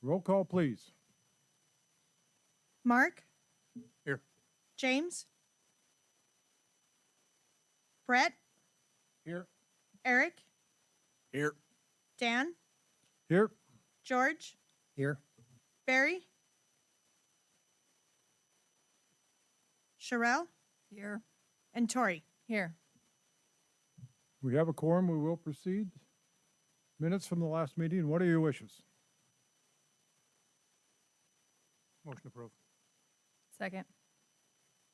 Roll call, please. Mark? Here. James? Brett? Here. Eric? Here. Dan? Here. George? Here. Barry? Sherelle? Here. And Tori? Here. We have a quorum. We will proceed. Minutes from the last meeting. What are your wishes? Motion approved. Second.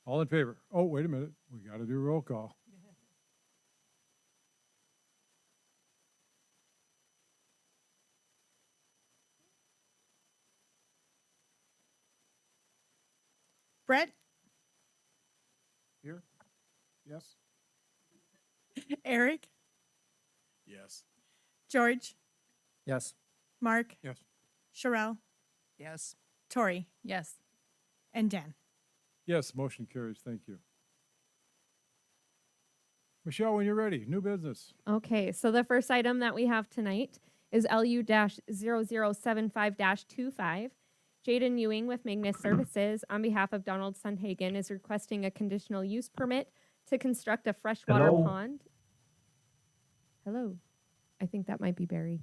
All in favor? Oh, wait a minute. We got to do roll call. Brett? Here. Yes. Eric? Yes. George? Yes. Mark? Yes. Sherelle? Yes. Tori? Yes. And Dan? Yes, motion carries. Thank you. Michelle, when you're ready, new business. Okay, so the first item that we have tonight is LU-0075-25. Jaden Ewing with Magnus Services on behalf of Donald Sunhagen is requesting a conditional use permit to construct a freshwater Hello? pond. Hello. I think that might be Barry.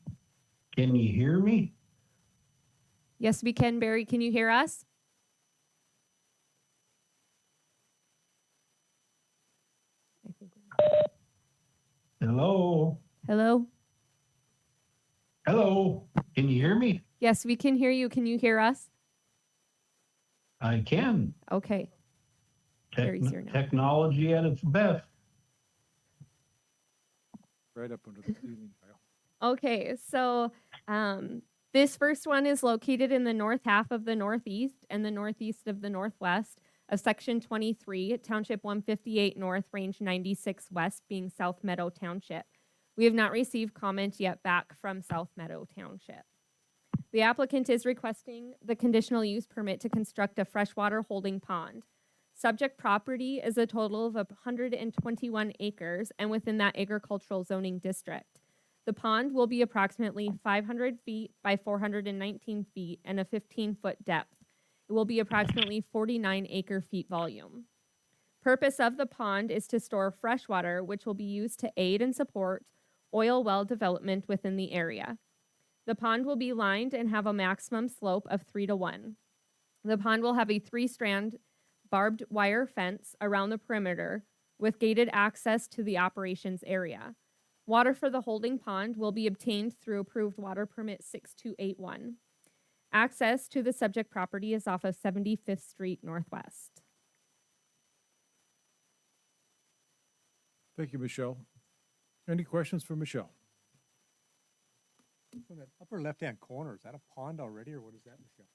Can you hear me? Yes, we can. Barry, can you hear us? I think. Hello? Hello? Hello? Can you hear me? Yes, we can hear you. Can you hear us? I can. Okay. Barry's here now. Technology at its best. Right up under the ceiling tile. Okay, so this first one is located in the north half of the northeast and the northeast of the northwest of Section 23, Township 158 North, Range 96 West, being South Meadow Township. We have not received comment yet back from South Meadow Township. The applicant is requesting the conditional use permit to construct a freshwater holding pond. Subject property is a total of 121 acres and within that agricultural zoning district. The pond will be approximately 500 feet by 419 feet and a 15-foot depth. It will be approximately 49 acre-feet volume. Purpose of the pond is to store fresh water, which will be used to aid and support oil well development within the area. The pond will be lined and have a maximum slope of 3-to-1. The pond will have a 3-strand barbed wire fence around the perimeter with gated access to the operations area. Water for the holding pond will be obtained through approved water permit 6281. Access to the subject property is off of 75th Street Northwest. Thank you, Michelle. Any questions for Michelle? In that upper left-hand corner, is that a pond already, or what is that, Michelle?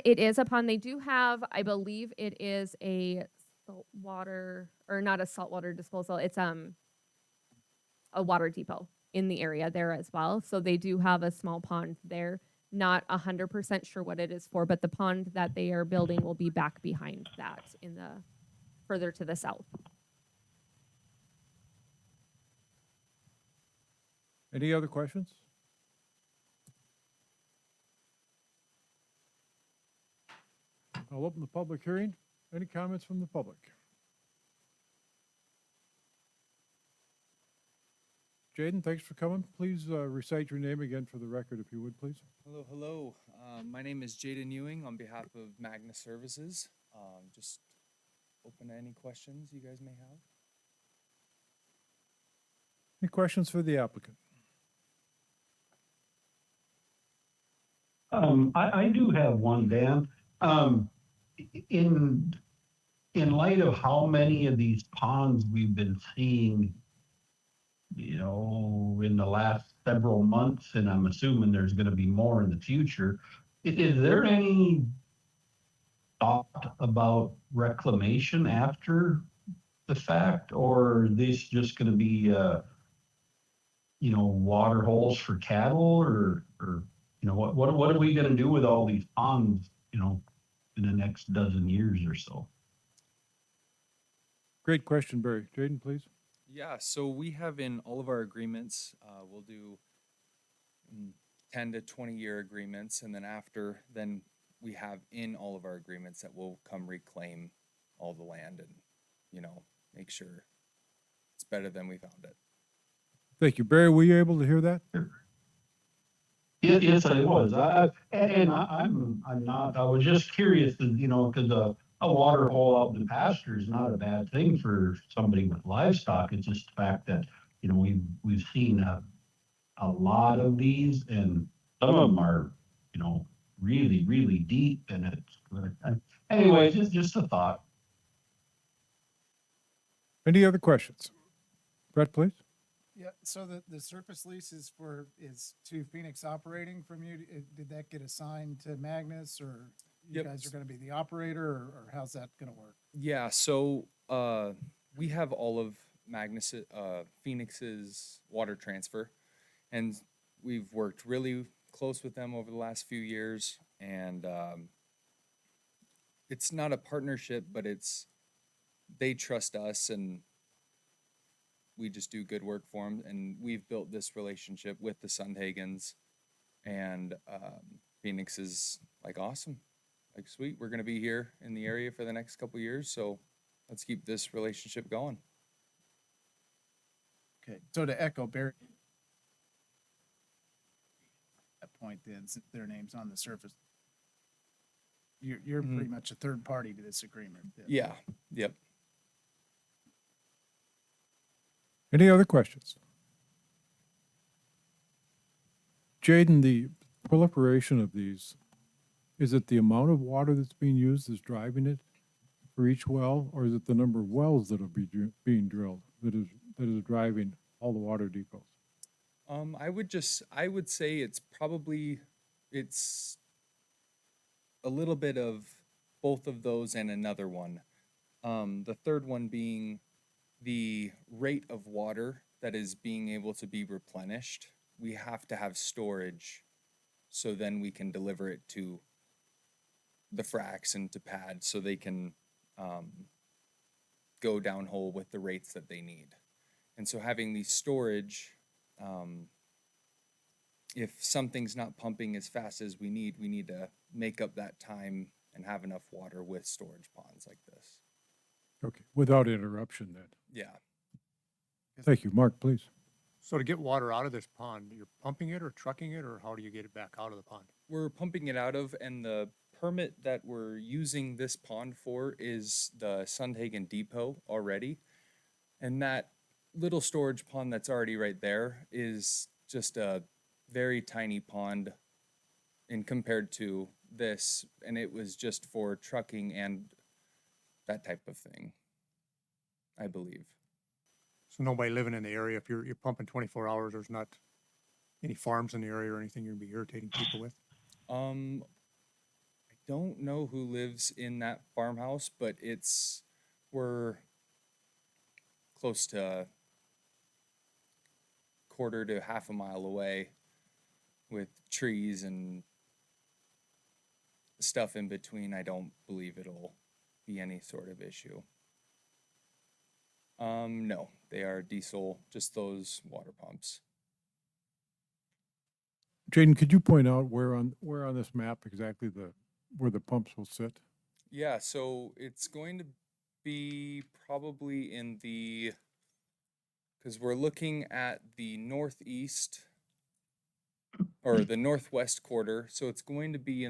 It is a pond. They do have, I believe it is a saltwater, or not a saltwater disposal. It's a water depot in the area there as well. So they do have a small pond there. Not 100% sure what it is for, but the pond that they are building will be back behind that in the further to the south. Any other questions? I'll open the public hearing. Any comments from the public? Jaden, thanks for coming. Please recite your name again for the record, if you would, please. Hello, hello. My name is Jaden Ewing on behalf of Magnus Services. Just open to any questions you guys may have. Any questions for the applicant? I do have one, Dan. In light of how many of these ponds we've been seeing, you know, in the last several months, and I'm assuming there's going to be more in the future, is there any thought about reclamation after the fact, or is this just going to be, you know, water holes for cattle, or you know, what are we going to do with all these ponds, you know, in the next dozen years or so? Great question, Barry. Jaden, please. Yeah, so we have in all of our agreements, we'll do 10 to 20-year agreements, and then after, then we have in all of our agreements that we'll come reclaim all the land and, make sure it's better than we found it. Thank you. Barry, were you able to hear that? Yes, I was. I'm not, I was just curious, because a water hole out in the pasture is not a bad thing for somebody with livestock. It's just the fact that, we've seen a lot of these, and some of them are, really, really deep, and anyway, just a thought. Any other questions? Brett, please. Yeah, so the surface lease is to Phoenix Operating from you. Did that get assigned to Magnus, or you Yep. guys are gonna be the operator, or how's that gonna work? Yeah, so we have all of Phoenix's water transfer, and we've worked really close with them over the last few years, and it's not a partnership, but they trust us, and we just do good work for them, and we've built this relationship with the Sundhagens, and Phoenix is like, awesome, like, sweet, we're gonna be here in the area for the next couple years, so let's keep this relationship going. Okay, so to echo Barry, that point then, since their name's on the surface, you're Mhm. pretty much a third party to this agreement. then. Yeah, yep. Any other questions? Jaden, the proliferation of these, is it the amount of water that's being used that's driving it for each well, or is it the number of wells that will be being drilled that is driving all the water depots? I would say it's a little bit of both of those and another one. The third one being the rate of water that is being able to be replenished. We have to have storage, so then we can deliver it to the fracs and to pads, so they can go downhole with the rates that they need. And so having the storage, if something's not pumping as fast as we need to make up that time and have enough water with storage ponds like this. Okay, without interruption then. Yeah. Thank you. Mark, please. So to get water out of this pond, you're pumping it or trucking it, or how do you get it back out of the pond? We're pumping it out of, and the permit that we're using this pond for is the Sundhagen Depot already. And that little storage pond that's already right there is just a very tiny pond in compared to this, and it was just for trucking and that type of thing, I believe. So nobody living in the area, if you're pumping 24 hours, there's not any farms in the area or anything you're gonna be irritating people with? I don't know who lives in that farmhouse, but we're close to quarter to half a mile away with trees and stuff in between. I don't believe it'll be any sort of issue. No, they are diesel, just those water pumps. Jaden, could you point out where on this map exactly where the pumps will sit? Yeah, so it's going to be probably because we're looking at the northeast or the northwest quarter, so it's going to be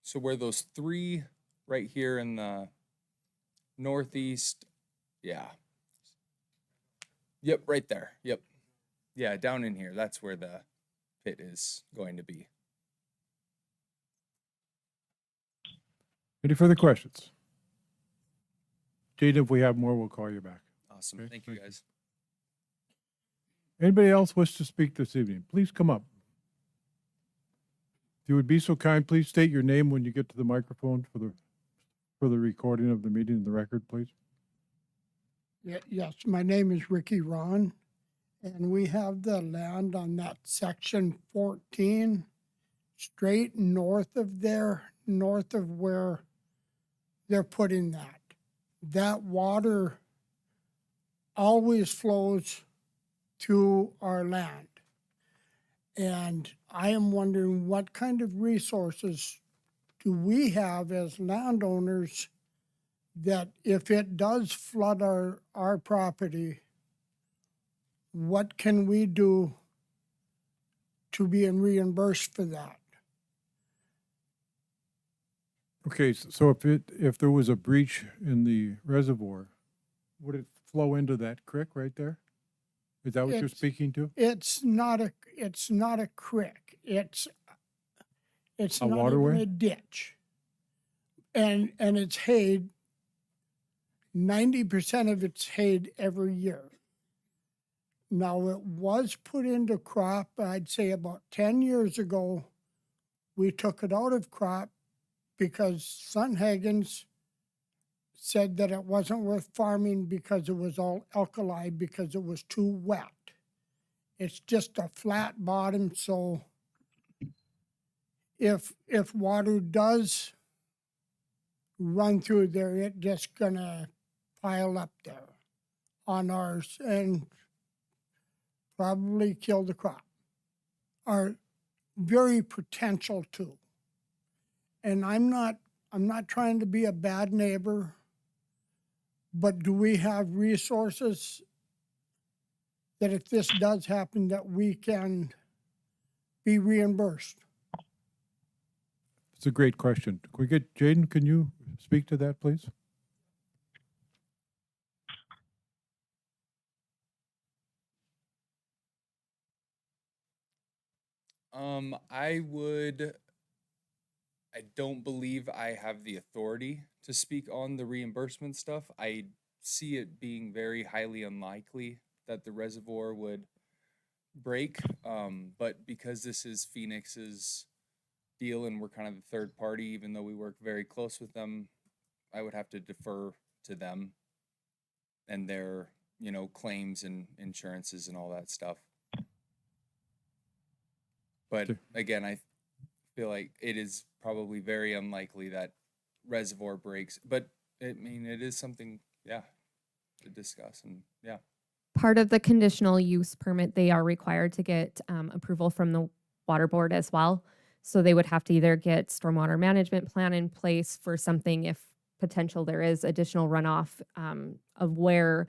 so where those three right here in the northeast, yeah. Yep, right there, yep. Yeah, down in here, that's where the pit is going to be. Any further questions? Jaden, if we have more, we'll call you back. Awesome, Okay, thank you thank you. guys. Anybody else wish to speak this evening? Please come up. If you would be so kind, please state your name when you get to the microphone for the recording of the meeting in the record, please. Yes, my name is Ricky Ron, and we have the land on that section 14, straight north of there, north of where they're putting that. That water always flows to our land. And I am wondering what kind of resources do we have as landowners that if it does flood our property, what can we do to be reimbursed for that? Okay, so if there was a breach in the reservoir, would it flow into that creek right there? Is that what you're It's- speaking to? It's not a creek. It's A not even waterway? a ditch. And it's hayed. 90% of it's hayed every year. Now, it was put into crop, I'd say about 10 years ago. We took it out of crop because Sunhagens said that it wasn't worth farming because it was all alkali, because it was too wet. It's just a flat bottom, so if water does run through there, it's just gonna pile up there on ours and probably kill the crop. Are very potential to. And I'm not trying to be a bad neighbor, but do we have resources that if this does happen, that we can be reimbursed? It's a great question. Can we get, Jaden, can you speak to that, please? I don't believe I have the authority to speak on the reimbursement stuff. I see it being very highly unlikely that the reservoir would break. But because this is Phoenix's deal and we're kind of the third party, even though we work very close with them, I would have to defer to them and their, claims and insurances and all that stuff. But Okay. again, I feel like it is probably very unlikely that reservoir breaks, but it is something, to discuss and Part of the conditional use permit, they are required to get approval from the water board as well. So they would have to either get stormwater management plan in place for something if potential there is additional runoff of where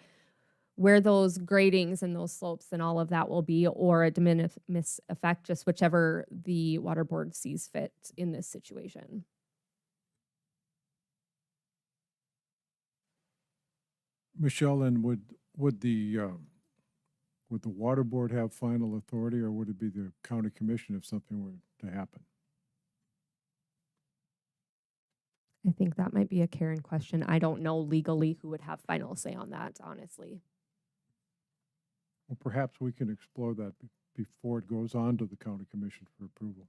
those gradings and those slopes and all of that will be, or a de minimis effect, just whichever the water board sees fit in this situation. Michelle, and would the water board have final authority, or would it be the county commission if something were to happen? I think that might be a Karen question. I don't know legally who would have final say on that, honestly. Well, perhaps we can explore that before it goes on to the county commission for approval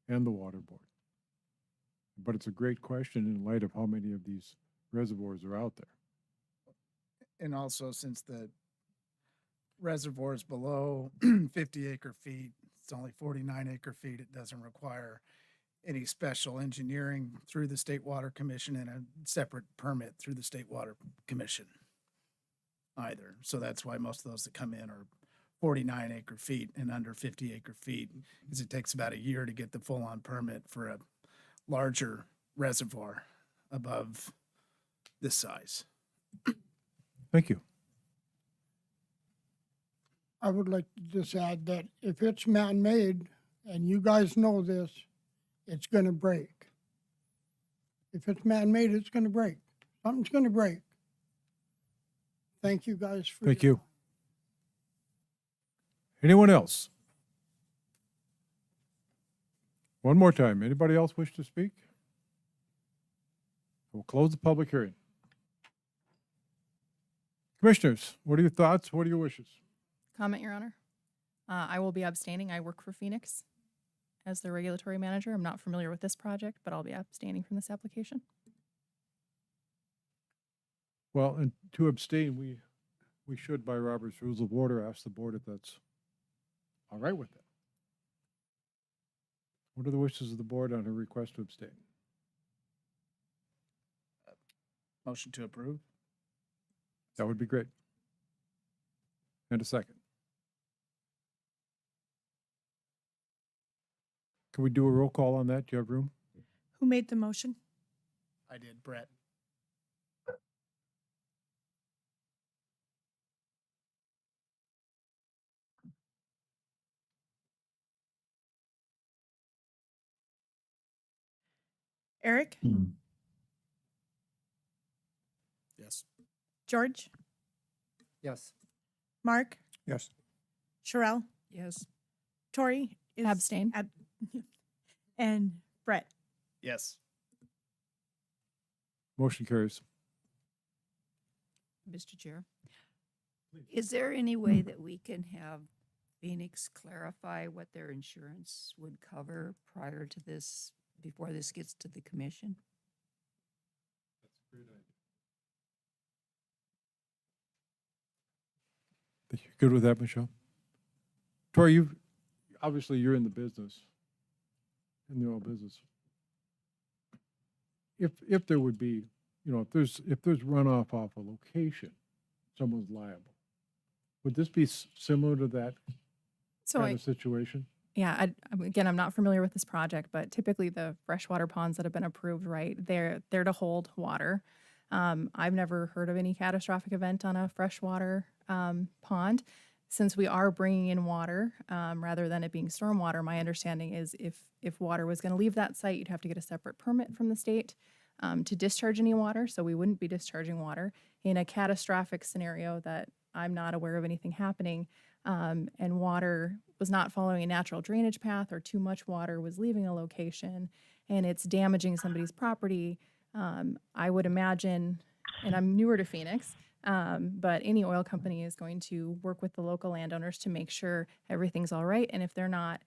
and the water board. But it's a great question in light of how many of these reservoirs are out there. And also, since the reservoir is below 50 acre feet, it's only 49 acre feet, it doesn't require any special engineering through the State Water Commission and a separate permit through the State Water Commission either. So that's why most of those that come in are 49 acre feet and under 50 acre feet, because it takes about a year to get the full on permit for a larger reservoir above this size. Thank you. I would like to just add that if it's man-made, and you guys know this, it's gonna break. If it's man-made, it's gonna break. Something's gonna break. Thank you guys for. Thank your you. Anyone else? One more time. Anybody else wish to speak? We'll close the public hearing. Commissioners, what are your thoughts? What are your wishes? Comment, Your Honor. I will be abstaining. I work for Phoenix as the regulatory manager. I'm not familiar with this project, but I'll be abstaining from this application. Well, and to abstain, we should, by Robert's Rules of Order, ask the board if that's all right with it. What are the wishes of the board on her request to abstain? Motion to approve. That would be great. And a second. Can we do a roll call on that? Do you have room? Who made the motion? I did, Brett. Eric? Yes. George? Yes. Mark? Yes. Sherelle? Yes. Tori? Is Abstain. and Brett? Yes. Motion carries. Mr. Chair, is there any way that we can have Phoenix clarify what their insurance would cover prior to this, before this gets to the commission? You good with that, Michelle? Tori, you're in the business, in the oil business. If there would be, if there's runoff off a location, someone's liable. Would this be similar to that So kind of situation? Yeah, again, I'm not familiar with this project, but typically the freshwater ponds that have been approved, right, they're to hold water. I've never heard of any catastrophic event on a freshwater pond. Since we are bringing in water, rather than it being stormwater, my understanding is if water was going to leave that site, you'd have to get a separate permit from the state to discharge any water. So we wouldn't be discharging water in a catastrophic scenario that I'm not aware of anything happening. And water was not following a natural drainage path, or too much water was leaving a location and it's damaging somebody's property. I would imagine, and I'm newer to Phoenix, but any oil company is going to work with the local landowners to make sure everything's all right. And if they're not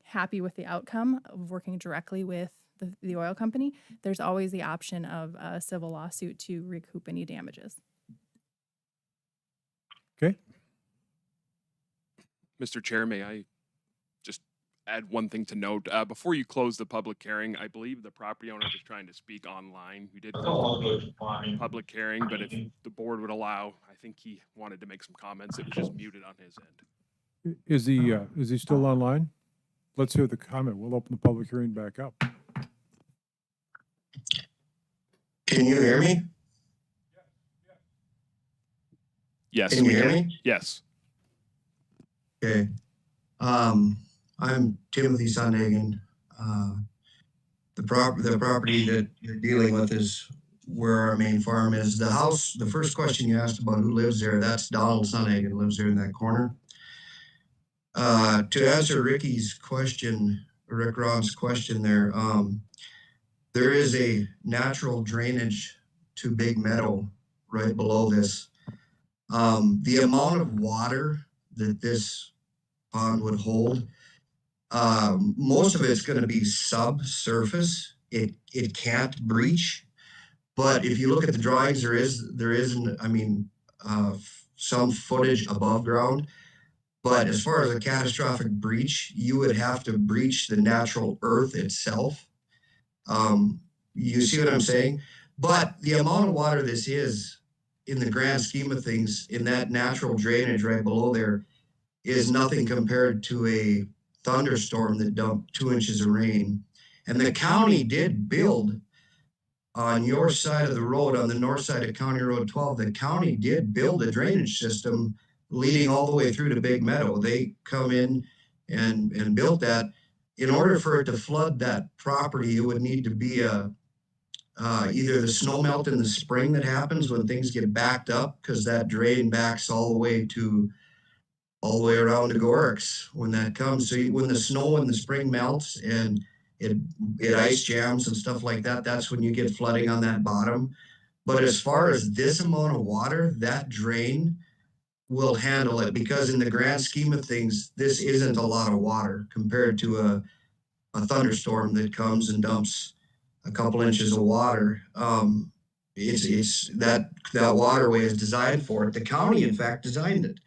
happy with the outcome of working directly with the oil company, there's always the option of a civil lawsuit to recoup any damages. Okay. Mr. Chair, may I just add one thing to note? Before you close the public hearing, I believe the property owner was trying to speak online. We did close the public hearing, but if the board would allow, I think he wanted to make some comments. It was just muted on his end. Is he still online? Let's hear the comment. We'll open the public hearing back up. Can you hear me? Yes. Can you hear me? Yes. Okay. I'm Timothy Sundhagen. The property that you're dealing with is where our main farm is. The house, the first question you asked about who lives there, that's Donald Sundhagen lives there in that corner. To answer Ricky's question, Rick Ron's question there, there is a natural drainage to Big Meadow right below this. The amount of water that this pond would hold, most of it's going to be subsurface. It can't breach, but if you look at the drawings, there isn't. I mean, some footage above ground. But as far as a catastrophic breach, you would have to breach the natural earth itself. You see what I'm saying? But the amount of water this is, in the grand scheme of things, in that natural drainage right below there, is nothing compared to a thunderstorm that dumped 2 inches of rain. And the county did build on your side of the road, on the north side of County Road 12, the county did build a drainage system leading all the way through to Big Meadow. They come in and built that. In order for it to flood that property, it would need to be either the snow melt in the spring that happens when things get backed up, because that drain backs all the way around to Gorix when that comes. So when the snow in the spring melts and it ice jams and stuff like that, that's when you get flooding on that bottom. But as far as this amount of water, that drain will handle it, because in the grand scheme of things, this isn't a lot of water compared to a thunderstorm that comes and dumps a couple inches of water. It's that waterway is designed for it. The county, in fact, designed it.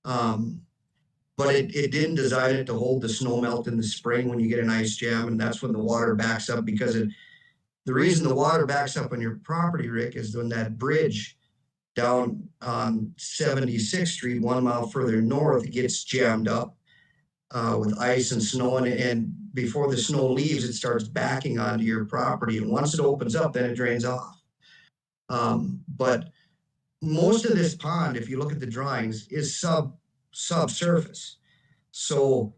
But it didn't design it to hold the snow melt in the spring when you get an ice jam, and that's when the water backs up. Because the reason the water backs up on your property, Rick, is when that bridge down on 76th Street, 1 mile further north, gets jammed up. with ice and snow, and before the snow leaves, it starts backing onto your property. And once it opens up, then it drains off. But most of this pond, if you look at the drawings, is subsurface. So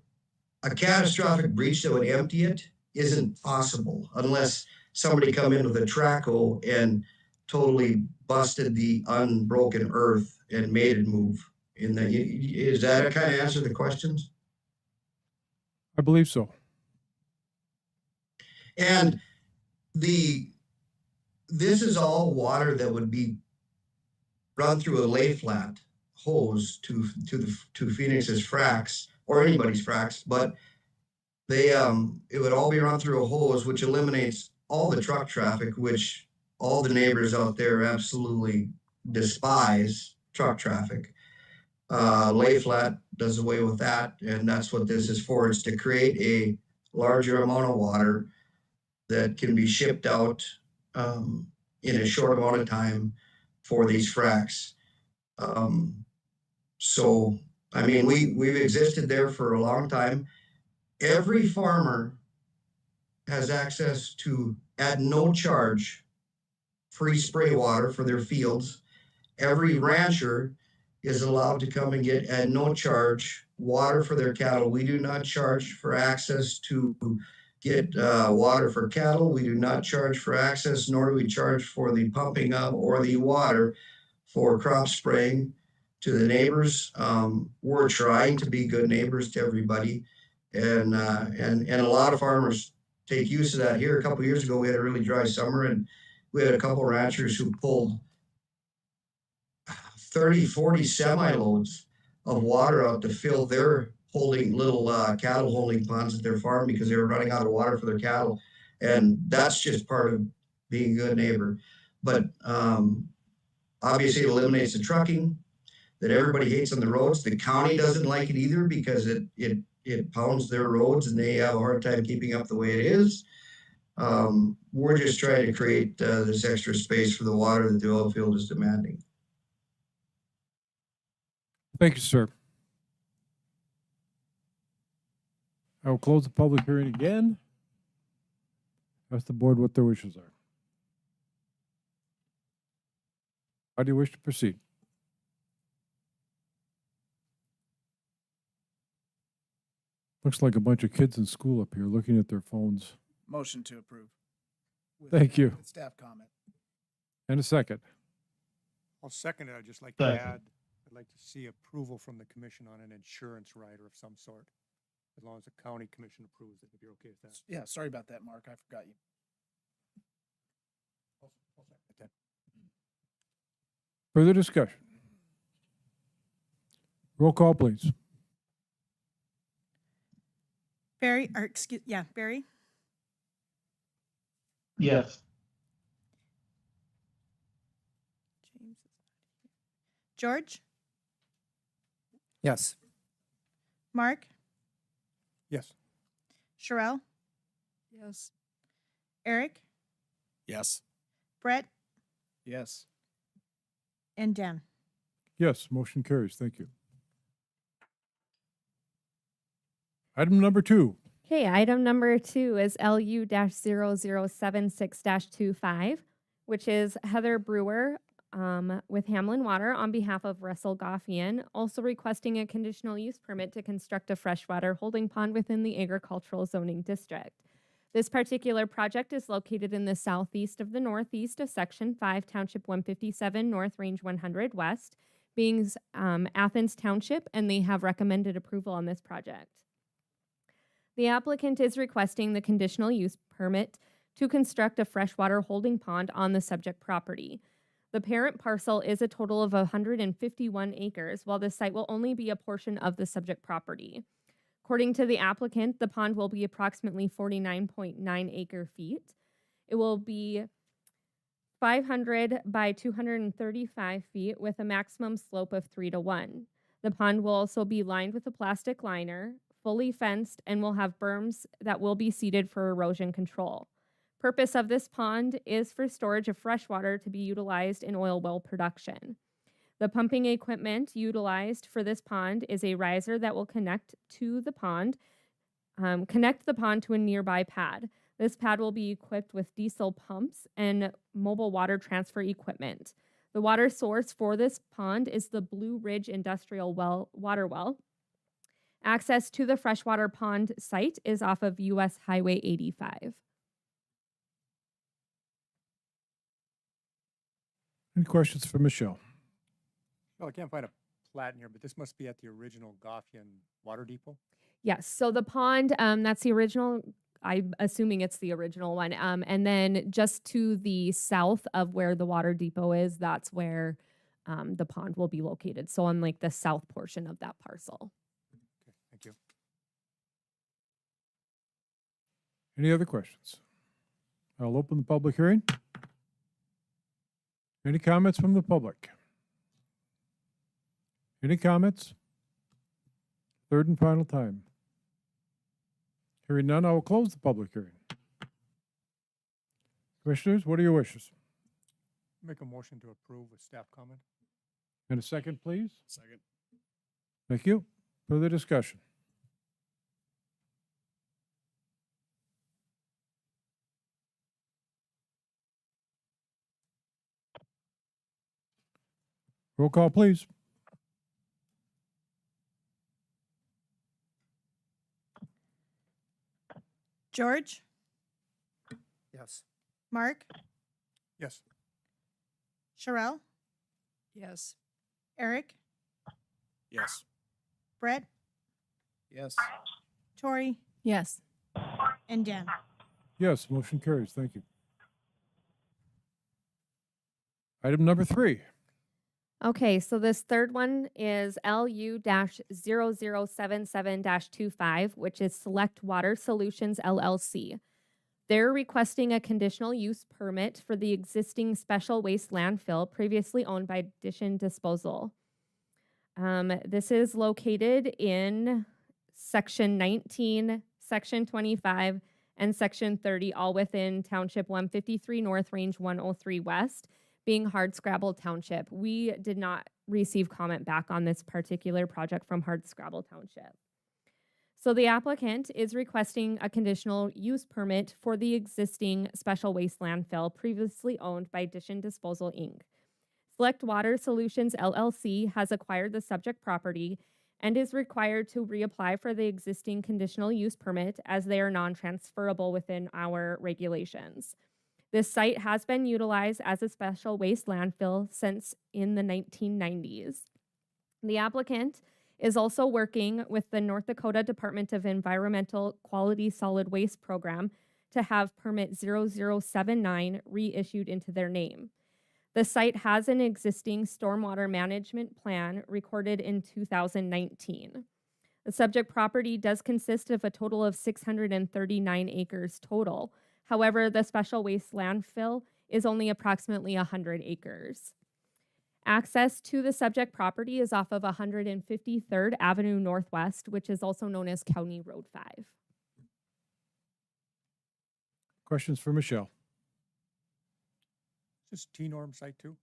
a catastrophic breach that would empty it isn't possible unless somebody come in with a traco and totally busted the unbroken earth and made it move. Is that a kind of answer to the questions? I believe so. And this is all water that would be run through a lay flat hose to Phoenix's fracs or anybody's fracs, but it would all be run through a hose, which eliminates all the truck traffic, which all the neighbors out there absolutely despise truck traffic. Lay flat does away with that, and that's what this is for. It's to create a larger amount of water that can be shipped out in a short amount of time for these fracs. So, I mean, we've existed there for a long time. Every farmer has access to, at no charge, free spray water for their fields. Every rancher is allowed to come and get, at no charge, water for their cattle. We do not charge for access to get water for cattle. We do not charge for access, nor do we charge for the pumping of or the water for crop spraying to the neighbors. We're trying to be good neighbors to everybody. And a lot of farmers take use of that. Here a couple of years ago, we had a really dry summer, and we had a couple of ranchers who pulled 30, 40 semi-loads of water out to fill their little cattle holding ponds at their farm because they were running out of water for their cattle. And that's just part of being a good neighbor. But obviously it eliminates the trucking that everybody hates on the roads. The county doesn't like it either because it pounds their roads and they have a hard time keeping up the way it is. We're just trying to create this extra space for the water that the oil field is demanding. Thank you, sir. I will close the public hearing again. Ask the board what their wishes are. How do you wish to proceed? Looks like a bunch of kids in school up here looking at their phones. Motion to approve. Thank you. With staff comment. And a second. I'll second it. I'd just like to Second. add, I'd like to see approval from the commission on an insurance rider of some sort. As long as the county commission approves it, if you're okay with that. Yeah, sorry about that, Mark. I forgot you. Further discussion? Roll call, please. Barry. Yes. George, Yes. Mark, Yes. Sherelle, Yes. Eric, Yes. Brett, Yes. and Dan. Yes, motion carries. Thank you. Item number 2. Okay, item number 2 is LU-0076-25, which is Heather Brewer with Hamlin Water on behalf of Russell Goffian, also requesting a conditional use permit to construct a freshwater holding pond within the agricultural zoning district. This particular project is located in the southeast of the northeast of Section 5, Township 157, North Range 100 West, being Athens Township, and they have recommended approval on this project. The applicant is requesting the conditional use permit to construct a freshwater holding pond on the subject property. The parent parcel is a total of 151 acres, while the site will only be a portion of the subject property. According to the applicant, the pond will be approximately 49.9 acre feet. It will be 500 by 235 feet with a maximum slope of 3:1. The pond will also be lined with a plastic liner, fully fenced, and will have berms that will be seeded for erosion control. Purpose of this pond is for storage of fresh water to be utilized in oil well production. The pumping equipment utilized for this pond is a riser that will connect to the pond, connect the pond to a nearby pad. This pad will be equipped with diesel pumps and mobile water transfer equipment. The water source for this pond is the Blue Ridge Industrial water well. Access to the freshwater pond site is off of US Highway 85. Any questions for Michelle? Well, I can't find a plat in here, but this must be at the original Gothian water depot. Yes, so the pond, that's the original. I'm assuming it's the original one. And then just to the south of where the water depot is, that's where the pond will be located. So on like the south portion of that parcel. Okay, thank you. Any other questions? I'll open the public hearing. Any comments from the public? Any comments? Third and final time. Hearing none, I will close the public hearing. Commissioners, what are your wishes? Make a motion to approve with staff comment. And a second, please. Second. Thank you. Further discussion? Roll call, please. George, Yes. Mark, Yes. Sherelle, Yes. Eric, Yes. Brett, Yes. Tori, Yes. and Dan. Yes, motion carries. Thank you. Item number 3. Okay, so this third one is LU-0077-25, which is Select Water Solutions LLC. They're requesting a conditional use permit for the existing special waste landfill previously owned by Dishon Disposal. This is located in Section 19, Section 25, and Section 30, all within Township 153 North, Range 103 West, being Hardscrabble Township. We did not receive comment back on this particular project from Hardscrabble Township. So the applicant is requesting a conditional use permit for the existing special waste landfill previously owned by Dishon Disposal, Inc. Select Water Solutions LLC has acquired the subject property and is required to reapply for the existing conditional use permit as they are non-transferable within our regulations. This site has been utilized as a special waste landfill since in the 1990s. The applicant is also working with the North Dakota Department of Environmental Quality Solid Waste Program to have permit 0079 reissued into their name. The site has an existing stormwater management plan recorded in 2019. The subject property does consist of a total of 639 acres total. However, the special waste landfill is only approximately 100 acres. Access to the subject property is off of 153rd Avenue Northwest, which is also known as County Road 5. Questions for Michelle? Is this T-norm site too?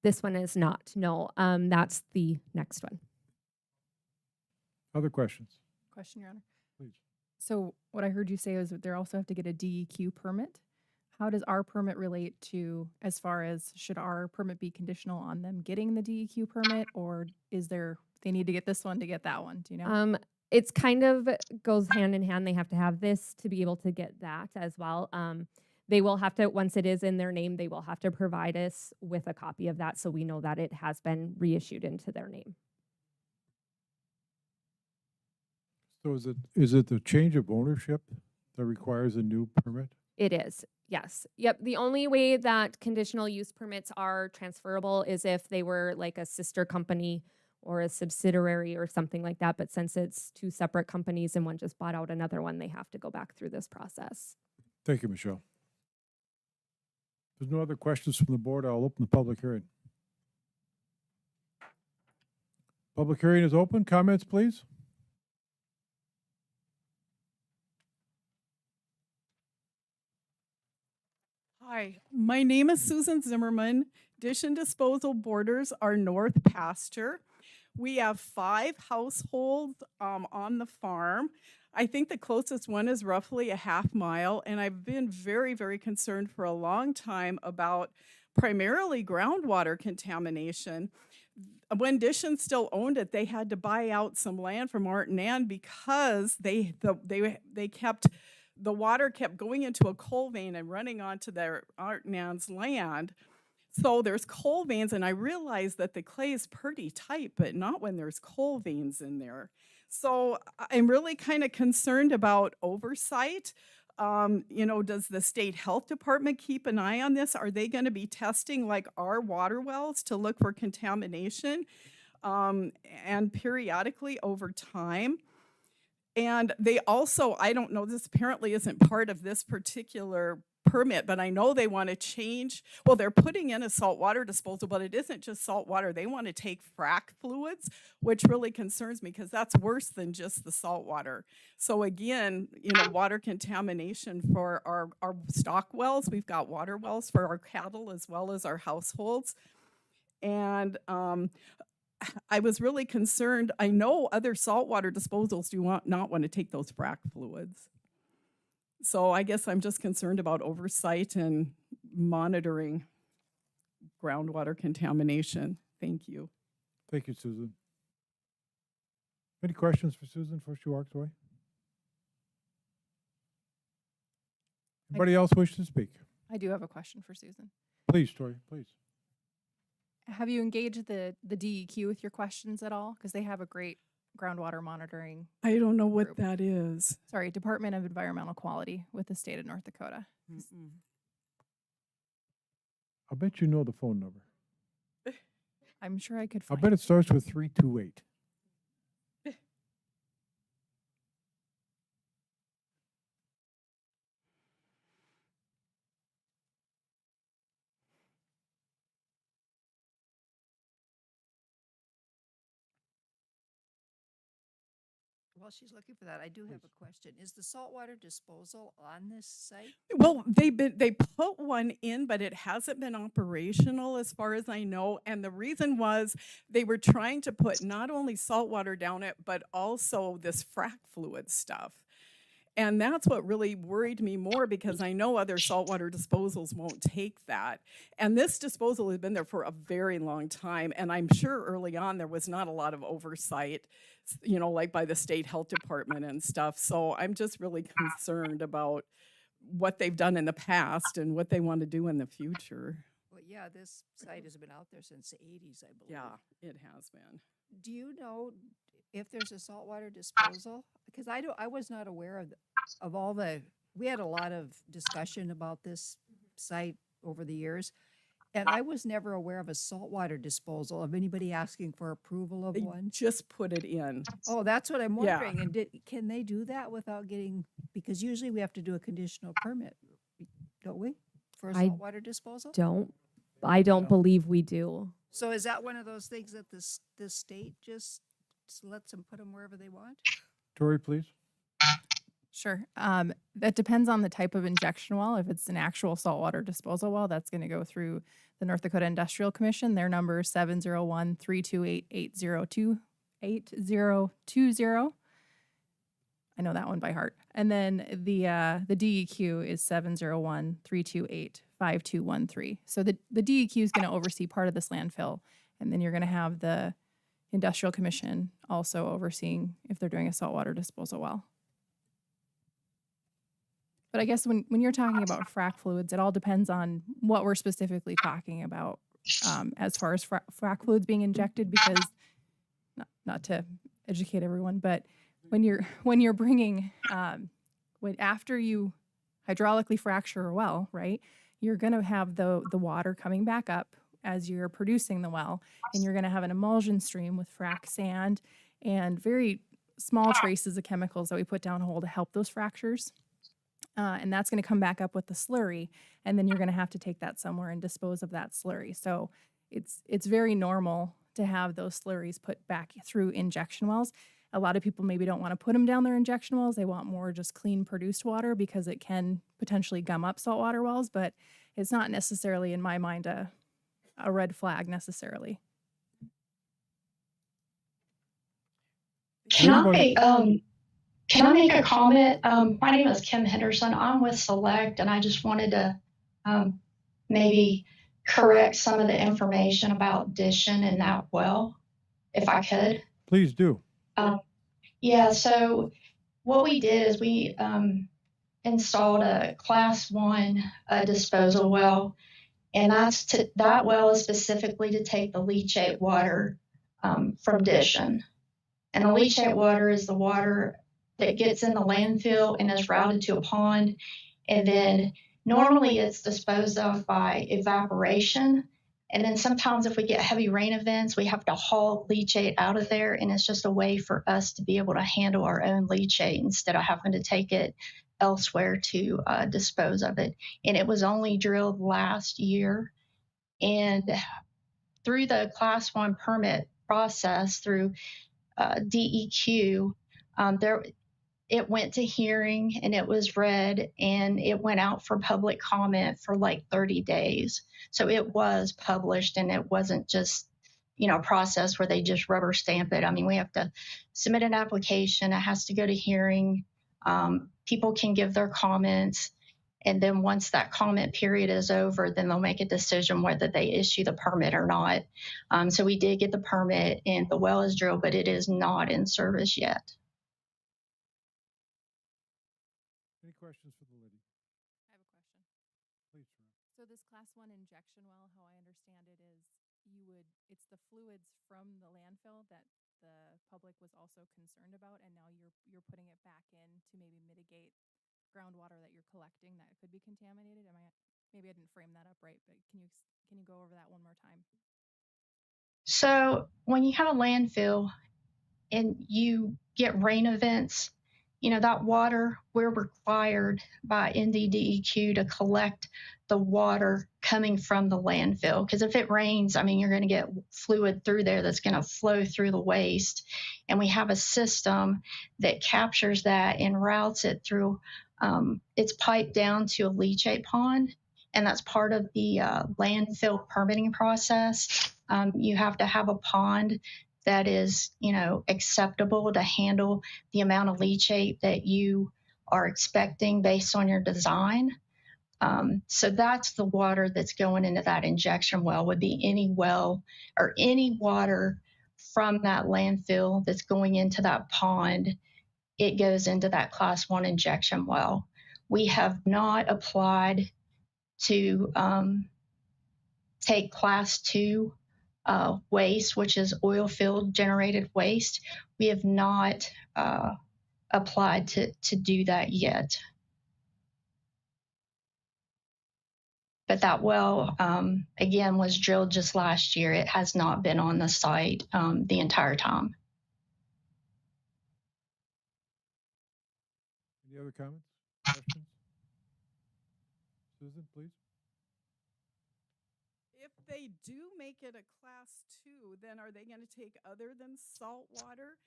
This one is not, no. That's the next one. Other questions? Question, Your Honor. Please. So what I heard you say is that they also have to get a DEQ permit. How does our permit relate to, as far as should our permit be conditional on them getting the DEQ permit, or is there, they need to get this one to get that one? Do you know? It's kind of goes hand in hand. They have to have this to be able to get that as well. They will have to, once it is in their name, they will have to provide us with a copy of that so we know that it has been reissued into their name. So is it the change of ownership that requires a new permit? It is, yes. Yep, the only way that conditional use permits are transferable is if they were like a sister company or a subsidiary or something like that. But since it's two separate companies and one just bought out another one, they have to go back through this process. Thank you, Michelle. If there's no other questions from the board, I'll open the public hearing. Public hearing is open. Comments, please. Hi, my name is Susan Zimmerman, Dish and disposal borders our north pasture. We have 5 households on the farm. I think the closest one is roughly a half mile, and I've been very, very concerned for a long time about primarily groundwater contamination. When Dishon still owned it, they had to buy out some land from Art and Ann because they kept the water kept going into a coal vein and running onto their Art and Ann's land. So there's coal veins, and I realized that the clay is pretty tight, but not when there's coal veins in there. So I'm really kind of concerned about oversight. Does the state health department keep an eye on this? Are they going to be testing like our water wells to look for contamination and periodically over time? And they also, I don't know, this apparently isn't part of this particular permit, but I know they want to change. Well, they're putting in a saltwater disposal, but it isn't just salt water. They want to take frac fluids, which really concerns me because that's worse than just the salt water. So again, water contamination for our stock wells. We've got water wells for our cattle as well as our households. And I was really concerned. I know other saltwater disposals do not want to take those frac fluids. So I guess I'm just concerned about oversight and monitoring groundwater contamination. Thank you. Thank you, Susan. Any questions for Susan before she walks away? Anybody else wish to speak? I do have a question for Susan. Please, Tori, please. Have you engaged the DEQ with your questions at all? Because they have a great groundwater monitoring. I don't know what group. that is. Sorry, Department of Environmental Quality with the state of North Dakota. I'll bet you know the phone number. I'm sure I could I'll find bet it starts with 328. While she's looking for that, I do have a question. Is the saltwater disposal on this site? Well, they put one in, but it hasn't been operational as far as I know. And the reason was they were trying to put not only salt water down it, but also this frac fluid stuff. And that's what really worried me more because I know other saltwater disposals won't take that. And this disposal has been there for a very long time. And I'm sure early on there was not a lot of oversight, like by the state health department and stuff. So I'm just really concerned about what they've done in the past and what they want to do in the future. Well, yeah, this site has been out there since the 80s, I believe. Yeah, it has been. Do you know if there's a saltwater disposal? Because I was not aware of all the, we had a lot of discussion about this site over the years, and I was never aware of a saltwater disposal, of anybody asking for approval of They one. just put it in. Oh, that's what I'm Yeah. wondering. And can they do that without getting, because usually we have to do a conditional permit, don't we, for a I saltwater disposal? I don't No. believe we do. So is that one of those things that this state just lets them put them wherever they want? Tori, please. Sure. That depends on the type of injection well. If it's an actual saltwater disposal well, that's going to go through the North Dakota Industrial Commission. Their number is 701-328-8020. I know that one by heart. And then the DEQ is 701-328-5213. So the DEQ is going to oversee part of this landfill, and then you're going to have the Industrial Commission also overseeing if they're doing a saltwater disposal well. But I guess when you're talking about frac fluids, it all depends on what we're specifically talking about as far as frac fluids being injected, because not to educate everyone, but when you're bringing after you hydraulically fracture a well, right, you're going to have the water coming back up as you're producing the well, and you're going to have an emulsion stream with frac sand and very small traces of chemicals that we put down hole to help those fractures. And that's going to come back up with the slurry, and then you're going to have to take that somewhere and dispose of that slurry. So it's very normal to have those slurries put back through injection wells. A lot of people maybe don't want to put them down their injection wells. They want more just clean produced water because it can potentially gum up saltwater wells, but it's not necessarily, in my mind, a a red flag necessarily. Can I Can I make a comment? My name is Kim Henderson. I'm with Select, and I just wanted to maybe correct some of the information about Dishon and that well, if I could. Please do. Yeah, so what we did is we installed a class 1 disposal well, and that well is specifically to take the leachate water from Dishon. And the leachate water is the water that gets in the landfill and is routed to a pond. And then normally it's disposed of by evaporation. And then sometimes if we get heavy rain events, we have to haul leachate out of there. And it's just a way for us to be able to handle our own leachate instead of having to take it elsewhere to dispose of it. And it was only drilled last year. And through the class 1 permit process, through DEQ, it went to hearing and it was read and it went out for public comment for like 30 days. So it was published and it wasn't just, a process where they just rubber stamp it. I mean, we have to submit an application. It has to go to hearing. People can give their comments. And then once that comment period is over, then they'll make a decision whether they issue the permit or not. So we did get the permit and the well is drilled, but it is not in service yet. Any questions for the lady? I have a question. Please, Ron. So this class 1 injection well, how I understand it is it's the fluids from the landfill that the public was also concerned about, and now you're putting it back in to maybe mitigate groundwater that you're collecting that could be contaminated. Maybe I didn't frame that up right, but can you go over that one more time? So when you have a landfill and you get rain events, that water, we're required by NDDEQ to collect the water coming from the landfill. Because if it rains, you're going to get fluid through there that's going to flow through the waste. And we have a system that captures that and routes it through. It's piped down to a leachate pond, and that's part of the landfill permitting process. You have to have a pond that is, acceptable to handle the amount of leachate that you are expecting based on your design. So that's the water that's going into that injection well, would be any well or any water from that landfill that's going into that pond. It goes into that class 1 injection well. We have not applied to take class 2 waste, which is oil field generated waste. We have not applied to do that yet. But that well, again, was drilled just last year. It has not been on the site the entire time. Any other comments, questions? Susan, please. If they do make it a class 2, then are they going to take other than salt water?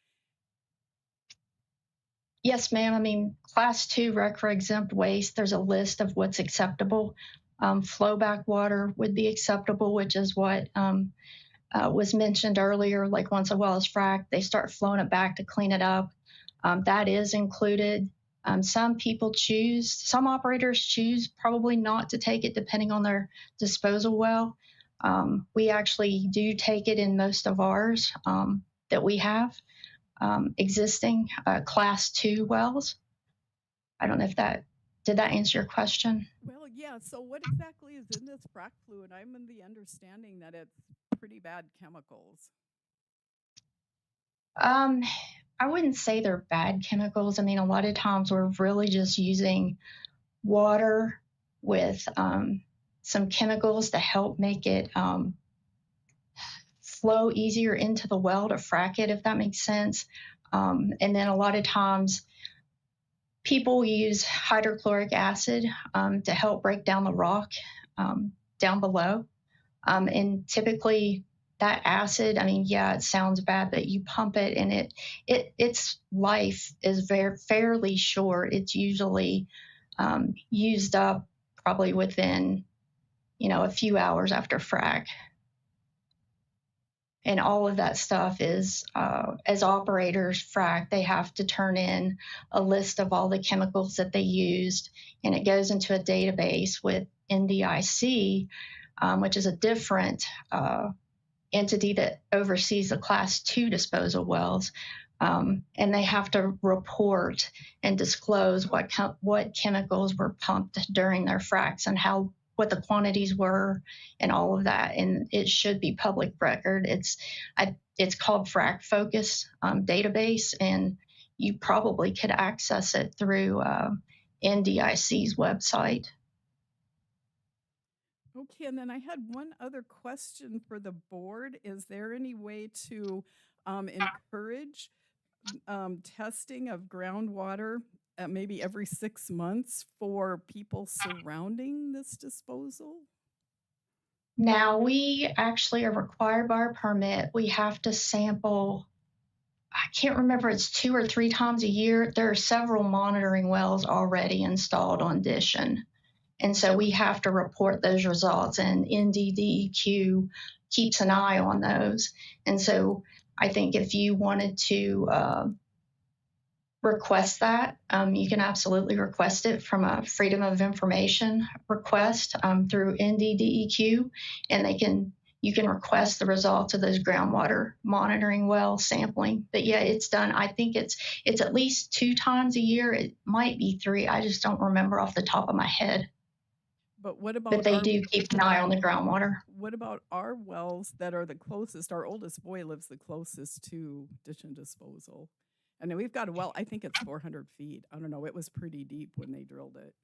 Yes, ma'am. Class 2 RCRA exempt waste, there's a list of what's acceptable. Flowback water would be acceptable, which is what was mentioned earlier. Like once a well is fracked, they start flowing it back to clean it up. That is included. Some operators choose probably not to take it depending on their disposal well. We actually do take it in most of ours that we have existing class 2 wells. I don't know if did that answer your question? Well, yeah. So what exactly is in this frac fluid? I'm in the understanding that it's pretty bad chemicals. I wouldn't say they're bad chemicals. A lot of times we're really just using water with some chemicals to help make it flow easier into the well to frack it, if that makes sense. And then a lot of times people use hydrochloric acid to help break down the rock down below. And typically that acid, it sounds bad, but you pump it and its life is fairly short. It's usually used up probably within, a few hours after frack. And all of that stuff is, as operators frac, they have to turn in a list of all the chemicals that they used, and it goes into a database with NDIC, which is a different entity that oversees the Class 2 disposal wells. And they have to report and disclose what chemicals were pumped during their fracs and what the quantities were and all of that. And it should be public record. It's called Frac Focus database, and you probably could access it through NDIC's website. Okay, and then I had one other question for the board. Is there any way to encourage testing of groundwater maybe every 6 months for people surrounding this disposal? Now, we actually are required by our permit. We have to sample, I can't remember, it's 2 or 3 times a year. There are several monitoring wells already installed on Dishon. And so we have to report those results, and NDDEQ keeps an eye on those. And so I think if you wanted to request that, you can absolutely request it from a Freedom of Information request through NDDEQ, and you can request the results of those groundwater monitoring well sampling. But yeah, it's done. I think it's at least 2 times a year. It might be 3. I just don't remember off the top of my head. But what about? But they do keep an eye on the groundwater. What about our wells that are the closest? Our oldest boy lives the closest to ditch and disposal. And then we've got a well, I think it's 400 feet. I don't know. It was pretty deep when they drilled it.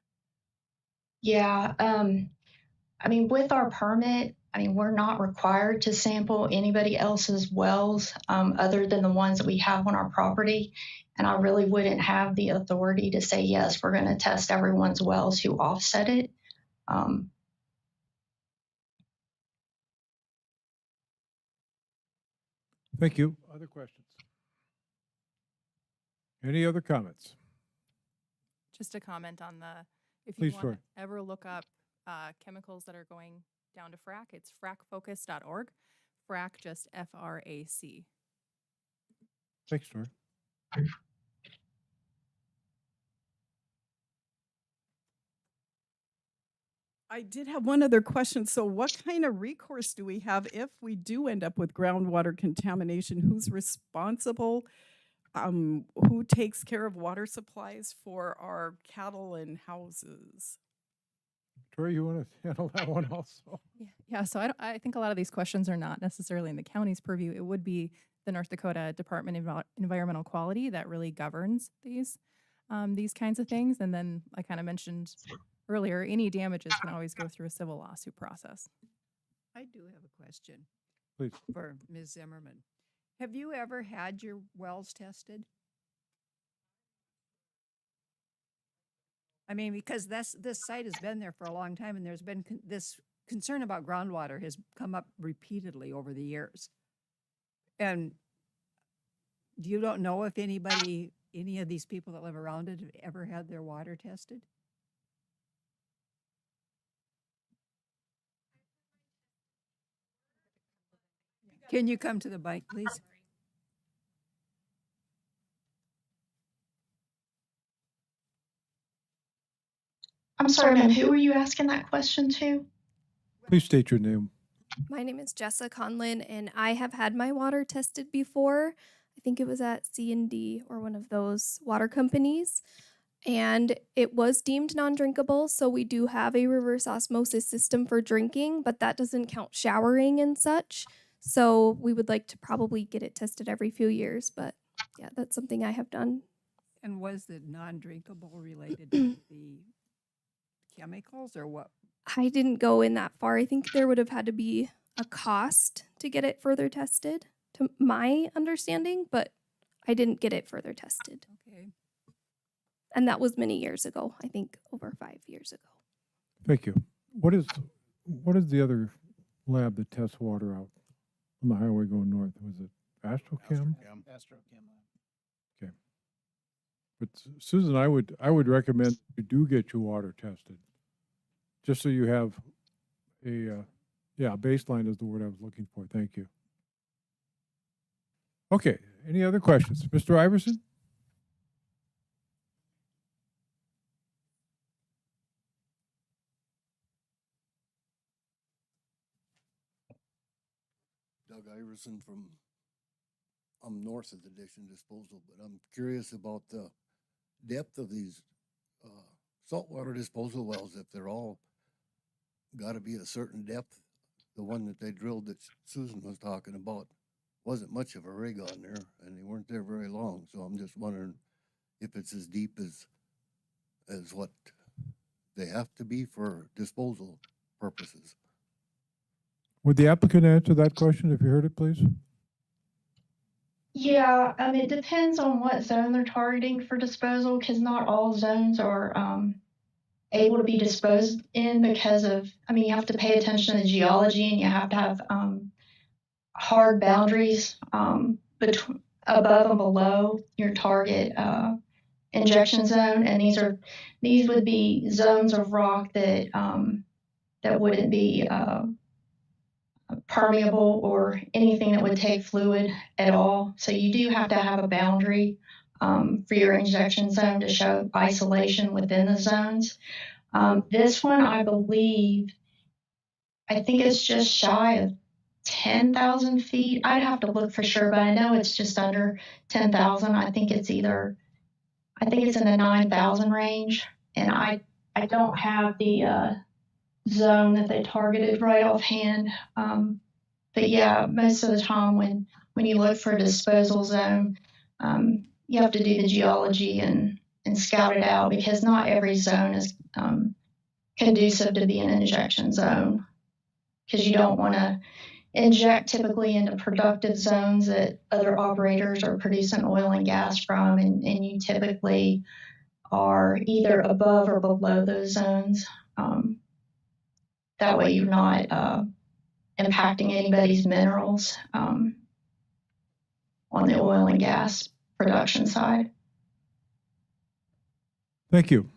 Yeah. I mean, with our permit, we're not required to sample anybody else's wells other than the ones that we have on our property. And I really wouldn't have the authority to say, yes, we're going to test everyone's wells who offset it. Thank you. Other questions? Any other comments? Just a comment on if Please, you want Tori. to ever look up chemicals that are going down to frac, it's fracfocus.org. Frac, just FRAC. Thanks, Tori. I did have one other question. So what kind of recourse do we have if we do end up with groundwater contamination? Who's responsible? Who takes care of water supplies for our cattle and houses? Tori, you want to handle that one also? Yeah. So I think a lot of these questions are not necessarily in the county's purview. It would be the North Dakota Department of Environmental Quality that really governs these kinds of things. And then I kind of mentioned earlier, any damages can always go through a civil lawsuit process. I do have a question. Please. For Ms. Zimmerman. Have you ever had your wells tested? Because this site has been there for a long time, and there's been this concern about groundwater has come up repeatedly over the years. And you don't know if any of these people that live around it have ever had their water tested? Can you come to the mic, please? I'm sorry, ma'am, who were you asking that question to? Please state your name. My name is Jessa Conlin, and I have had my water tested before. I think it was at C&D or one of those water companies, and it was deemed non-drinkable. So we do have a reverse osmosis system for drinking, but that doesn't count showering and such. So we would like to probably get it tested every few years, but yeah, that's something I have done. And was the non-drinkable related to the chemicals or what? I didn't go in that far. I think there would have had to be a cost to get it further tested, to my understanding, but I didn't get it further tested. Okay. And that was many years ago, I think over 5 years ago. Thank you. What is the other lab that tests water out on the highway going north? Was it Astrochem? Astrochem. Okay. But Susan, I would recommend you do get your water tested, just so you have a baseline is the word I was looking for. Thank you. Okay, any other questions? Mr. Iverson? Doug Iverson from, I'm north of the ditch and disposal, but I'm curious about the depth of these saltwater disposal wells, if they're all gotta be a certain depth. The one that they drilled that Susan was talking about wasn't much of a rig on there and they weren't there very long, so I'm just wondering if it's as deep as what they have to be for disposal purposes. Would the applicant answer that question if you heard it, please? Yeah, it depends on what zone they're targeting for disposal, because not all zones are able to be disposed in because of, you have to pay attention to the geology and you have to have hard boundaries between above and below your target injection zone, and these would be zones of rock that that wouldn't be permeable or anything that would take fluid at all. So you do have to have a boundary for your injection zone to show isolation within the zones. This one, I think it's just shy of 10,000 feet. I'd have to look for sure, but I know it's just under 10,000. I think it's in the 9,000 range. And I don't have the zone that they targeted right offhand. But yeah, most of the time when you look for a disposal zone, you have to do the geology and scout it out, because not every zone is conducive to be an injection zone, because you don't want to inject typically into productive zones that other operators are producing oil and gas from, and you typically are either above or below those zones. That way you're not impacting anybody's minerals on the oil and gas production side. Thank you.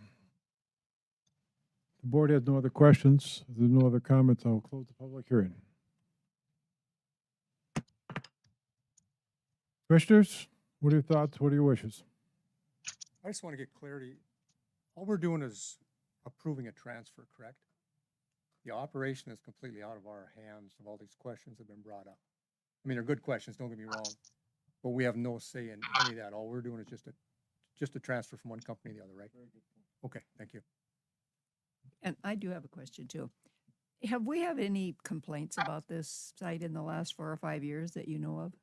The board has no other questions. If there's no other comments, I'll close the public hearing. Commissioners, what are your thoughts? What are your wishes? I just want to get clarity. All we're doing is approving a transfer, correct? The operation is completely out of our hands of all these questions that have been brought up. I mean, they're good questions, don't get me wrong, but we have no say in any of that. All we're doing is just a transfer from one company to the other, right? Okay, thank you. And I do have a question too. Have we had any complaints about this site in the last 4 or 5 years that you know of?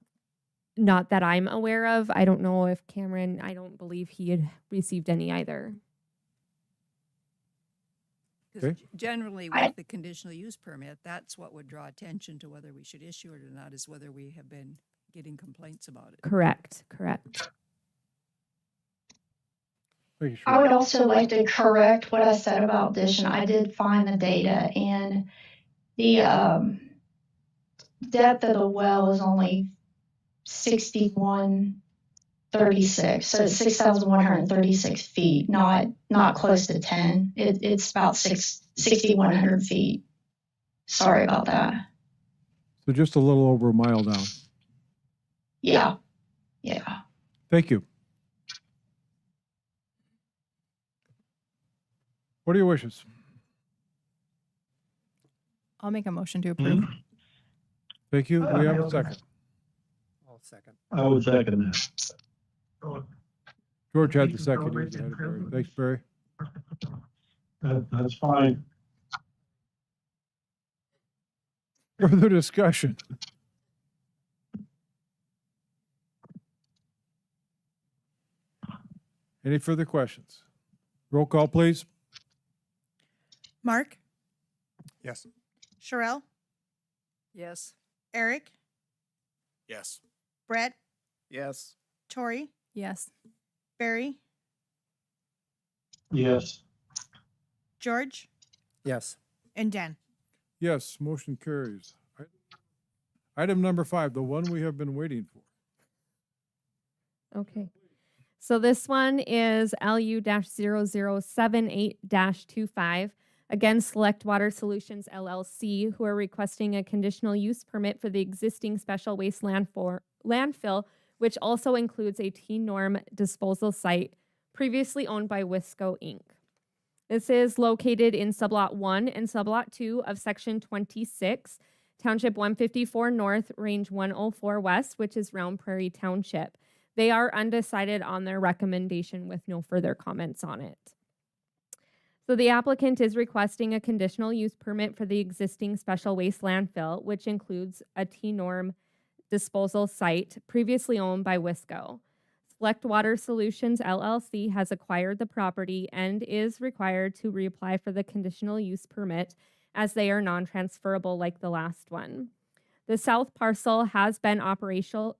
Not that I'm aware of. I don't know if Cameron, I don't believe he had received any either. Because Okay. generally with the conditional use permit, that's what would draw attention to whether we should issue it or not, is whether we have been getting complaints about it. Correct. Thank you, I Shirley. would also like to correct what I said about Dish, and I did find the data, and the depth of the well is only 6136, so it's 6,136 feet, not close to 10. It's about 6,100 feet. Sorry about that. So just a little over a mile down. Yeah. Thank you. What are your wishes? I'll make a motion to approve. Thank you. Do we have a second? I'll second. I would second that. George had the second. He was ahead of Barry. Thanks, Barry. That's fine. Further discussion? Any further questions? Roll call, please. Mark, Yes. Sherelle, Yes. Eric, Yes. Brett, Yes. Tori, Yes. Barry, Yes. George, Yes. and Dan. Yes, motion carries. Item number 5, the one we have been waiting for. Okay. So this one is LU-0078-25. Again, Select Water Solutions LLC, who are requesting a conditional use permit for the existing special waste landfill, which also includes a T-norm disposal site previously owned by Wisco Inc. This is located in Sublot 1 and Sublot 2 of Section 26, Township 154 North, Range 104 West, which is Round Prairie Township. They are undecided on their recommendation with no further comments on it. So the applicant is requesting a conditional use permit for the existing special waste landfill, which includes a T-norm disposal site previously owned by Wisco. Select Water Solutions LLC has acquired the property and is required to reapply for the conditional use permit as they are non-transferable like the last one. The south parcel has been operational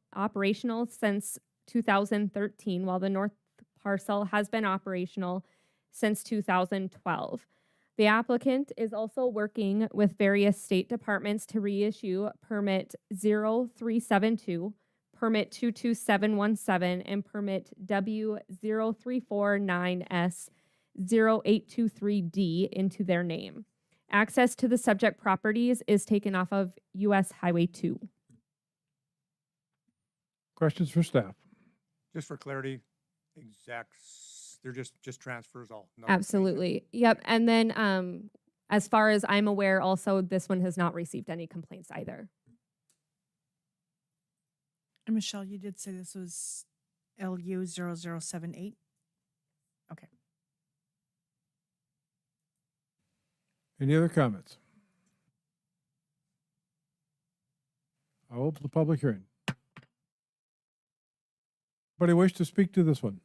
since 2013, while the north parcel has been operational since 2012. The applicant is also working with various state departments to reissue Permit 0372, Permit 22717, and Permit W0349S0823D into their name. Access to the subject properties is taken off of US Highway 2. Questions for staff? Just for clarity, they're just transfers all. nothing changes. Absolutely. Yep. And then as far as I'm aware, also, this one has not received any complaints either. And Michelle, you did say this was LU 0078? Okay. Any other comments? I'll open the public hearing. Anybody wish to speak to this one?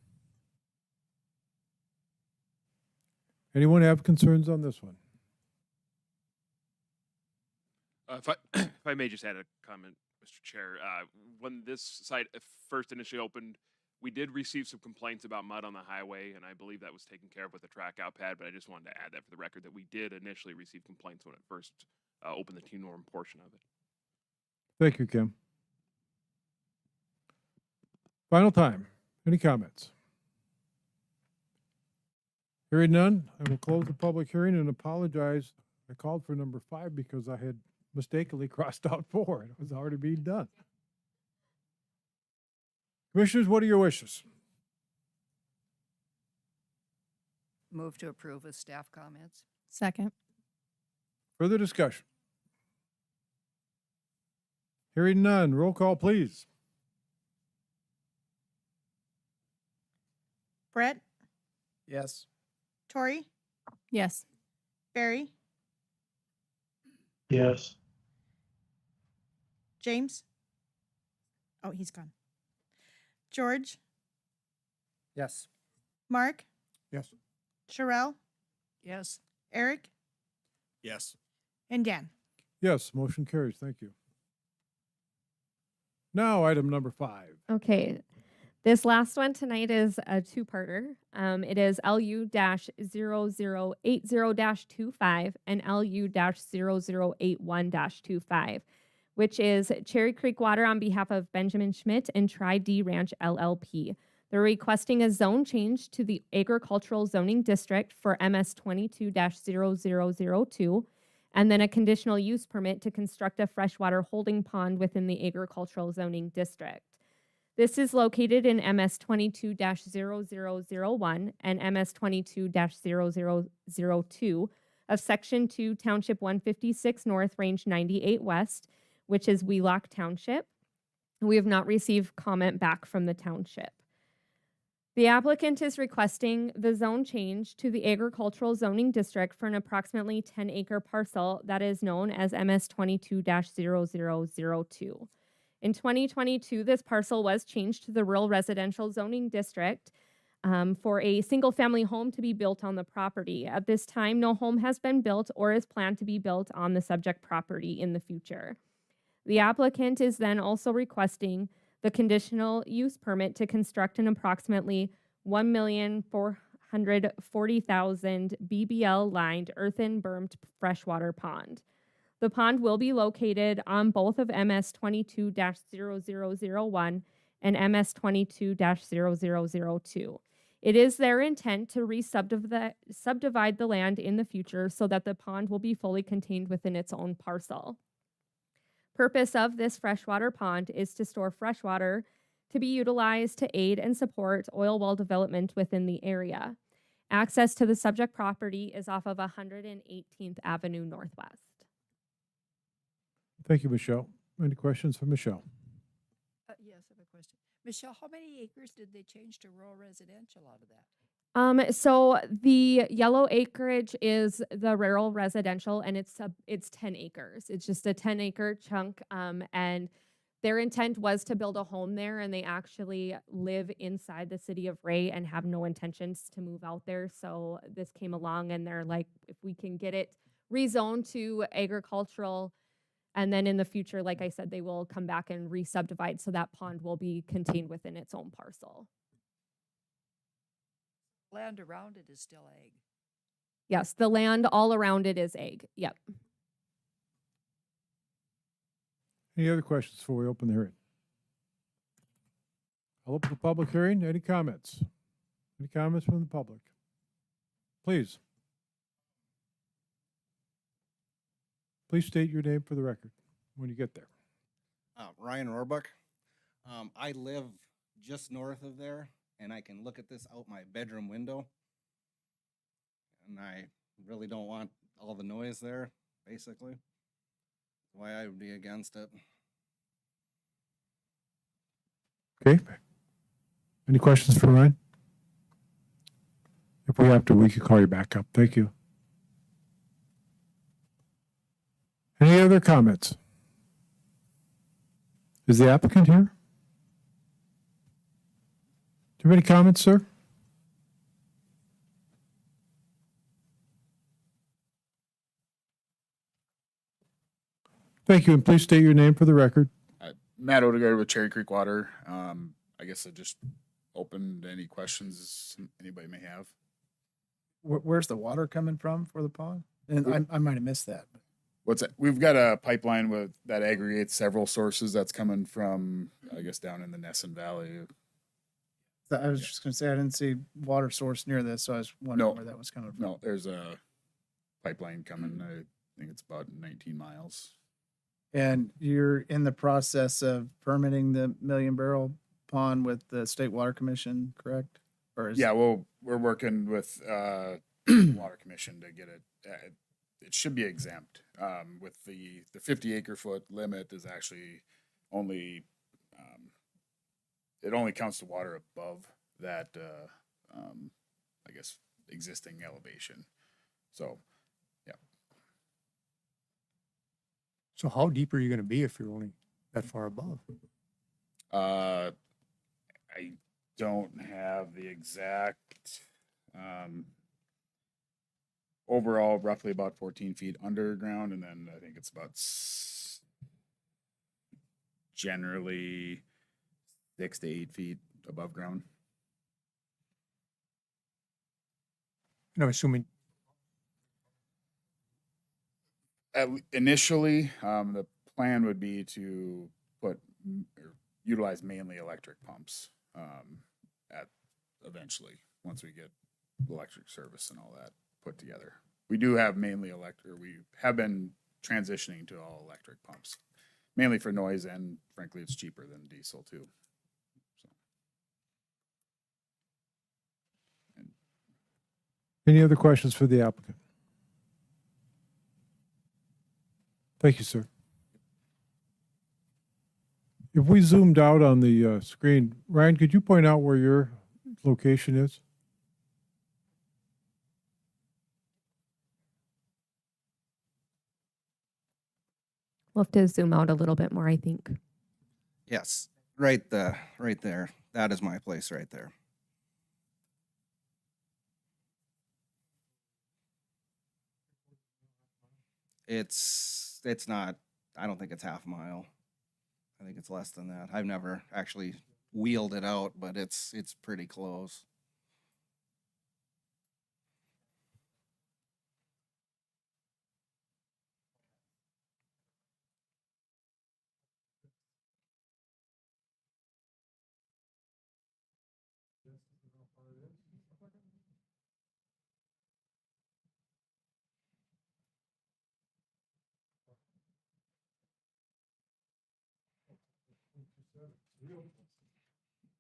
Anyone have concerns on this one? If I may just add a comment, Mr. Chair. When this site first initially opened, we did receive some complaints about mud on the highway, and I believe that was taken care of with the track out pad, but I just wanted to add that for the record that we did initially receive complaints when it first opened the T-norm portion of it. Thank you, Kim. Final time. Any comments? Hearing none, I will close the public hearing and apologize. I called for number 5 because I had mistakenly crossed out 4. It was already being done. Commissioners, what are your wishes? Move to approve with staff comments. Second. Further discussion? Hearing none, roll call, please. Brett, Yes. Tori, Yes. Barry, Yes. James. Oh, he's gone. George, Yes. Mark, Yes. Sherelle, Yes. Eric, Yes. and Dan. Yes, motion carries. Thank you. Now, item number 5. Okay. This last one tonight is a two-parter. It is LU-0080-25 and LU-0081-25, which is Cherry Creek Water on behalf of Benjamin Schmidt and Tri-D Ranch LLP. They're requesting a zone change to the agricultural zoning district for MS 22-0002, and then a conditional use permit to construct a freshwater holding pond within the agricultural zoning district. This is located in MS 22-0001 and MS 22-0002 of Section 2, Township 156 North, Range 98 West, which is Wheelock Township. We have not received comment back from the township. The applicant is requesting the zone change to the agricultural zoning district for an approximately 10-acre parcel that is known as MS 22-0002. In 2022, this parcel was changed to the rural residential zoning district for a single-family home to be built on the property. At this time, no home has been built or is planned to be built on the subject property in the future. The applicant is then also requesting the conditional use permit to construct an approximately 1,440,000 BBL lined earthen bermed freshwater pond. The pond will be located on both of MS 22-0001 and MS 22-0002. It is their intent to subdivide the land in the future so that the pond will be fully contained within its own parcel. Purpose of this freshwater pond is to store freshwater to be utilized to aid and support oil well development within the area. Access to the subject property is off of 118th Avenue Northwest. Thank you, Michelle. Any questions for Michelle? Yes, I have a question. Michelle, how many acres did they change to rural residential out of that? So the yellow acreage is the rural residential, and it's 10 acres. It's just a 10-acre chunk, and their intent was to build a home there, and they actually live inside the city of Ray and have no intentions to move out there. So this came along, and they're like, if we can get it rezoned to agricultural, and then in the future, like I said, they will come back and re-subdivide, so that pond will be contained within its own parcel. Land around it is still ag. Yes, the land all around it is ag. Yep. Any other questions before we open the hearing? I'll open the public hearing. Any comments? Any comments from the public? Please. Please state your name for the record when you get there. Ryan Rohrbach. I live just north of there, and I can look at this out my bedroom window. And I really don't want all the noise there, basically. Why I would be against it. Okay. Any questions for Ryan? If we have to, we could call you back up. Thank you. Any other comments? Is the applicant here? Do you have any comments, sir? Thank you, and please state your name for the record. Matt Odegaard with Cherry Creek Water. I guess I just opened any questions anybody may have. Where's the water coming from for the pond? And I might have missed that. What's that? We've got a pipeline with that aggregates several sources that's coming from, I guess, down in the Nesson Valley. I was just gonna say, I didn't see water source near this, so I was wondering where that was coming from. No, there's a pipeline coming. I think it's about 19 miles. And you're in the process of permitting the Million Barrel Pond with the State Water Commission, correct? Or is Yeah, well, we're working with Water Commission to get it. It should be exempt. With the 50 acre foot limit is actually only it only counts the water above that I guess existing elevation. So yeah. So how deep are you gonna be if you're only that far above? I don't have the exact overall roughly about 14 feet underground, and then I think it's about generally 6 to 8 feet above ground. And I'm assuming Initially, the plan would be to utilize mainly electric pumps at eventually once we get electric service and all that put together. We do have mainly electric. We have been transitioning to all electric pumps, mainly for noise, and frankly, it's cheaper than diesel too. Any other questions for the applicant? Thank you, sir. If we zoomed out on the screen, Ryan, could you point out where your location is? We'll have to zoom out a little bit more, I think. Yes, right there. That is my place right there. It's not, I don't think it's half a mile. I think it's less than that. I've never actually wheeled it out, but it's pretty close.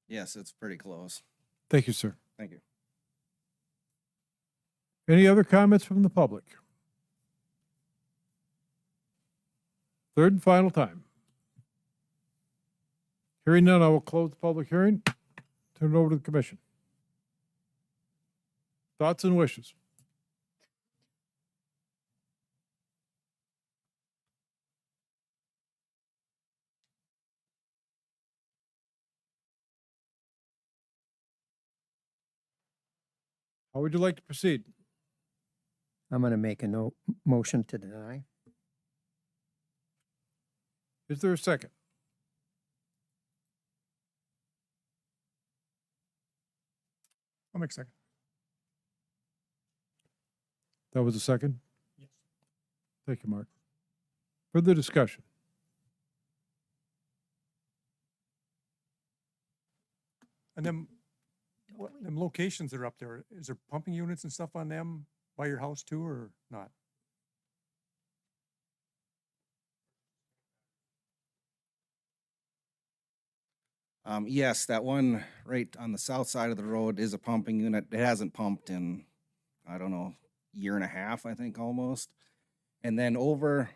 Yes, it's pretty close. Thank you, sir. Thank you. Any other comments from the public? Third and final time. Hearing none, I will close the public hearing. Turn it over to the commission. Thoughts and wishes? How would you like to proceed? I'm going to make a motion to deny. Is there a second? I'll make a second. That was a second? Yes. Thank you, Mark. Further discussion? And then, them locations that are up there, is there pumping units and stuff on them by your house too, or not? Yes, that one right on the south side of the road is a pumping unit. It hasn't pumped in, I don't know, year and a half, I think almost. And then over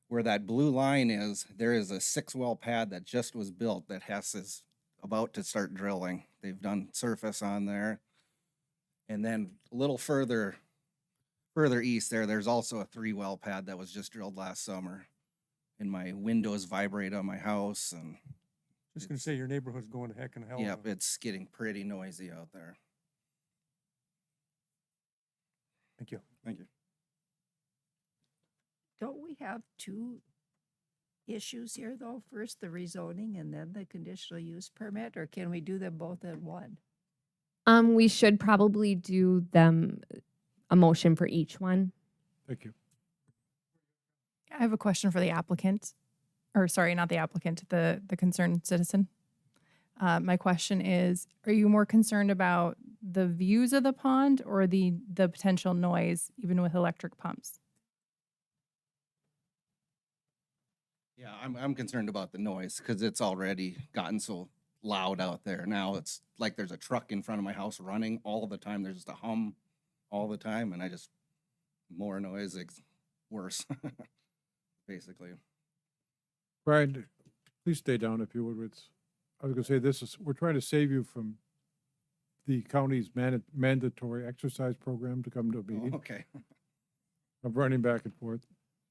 where that blue line is, there is a 6-well pad that just was built that Hess is about to start drilling. They've done surface on there. And then a little further east there's also a 3-well pad that was just drilled last summer. And my windows vibrate on my house, and Just gonna say your neighborhood's going to heck in hell. yep, it's getting pretty noisy out there. Thank you. Thank you. Don't we have two issues here, though? First, the rezoning and then the conditional use permit, or can we do them both at one? We should probably do them a motion for each one. Thank you. I have a question for the applicant, or sorry, not the applicant, the concerned citizen. My question is, are you more concerned about the views of the pond or the potential noise, even with electric pumps? Yeah, I'm concerned about the noise because it's already gotten so loud out there. Now it's like there's a truck in front of my house running all the time. There's just a hum all the time, and more noise, worse, basically. Brian, please stay down if you would. I was gonna say we're trying to save you from the county's mandatory exercise program to come to a meeting. Oh, okay. Of running back and forth.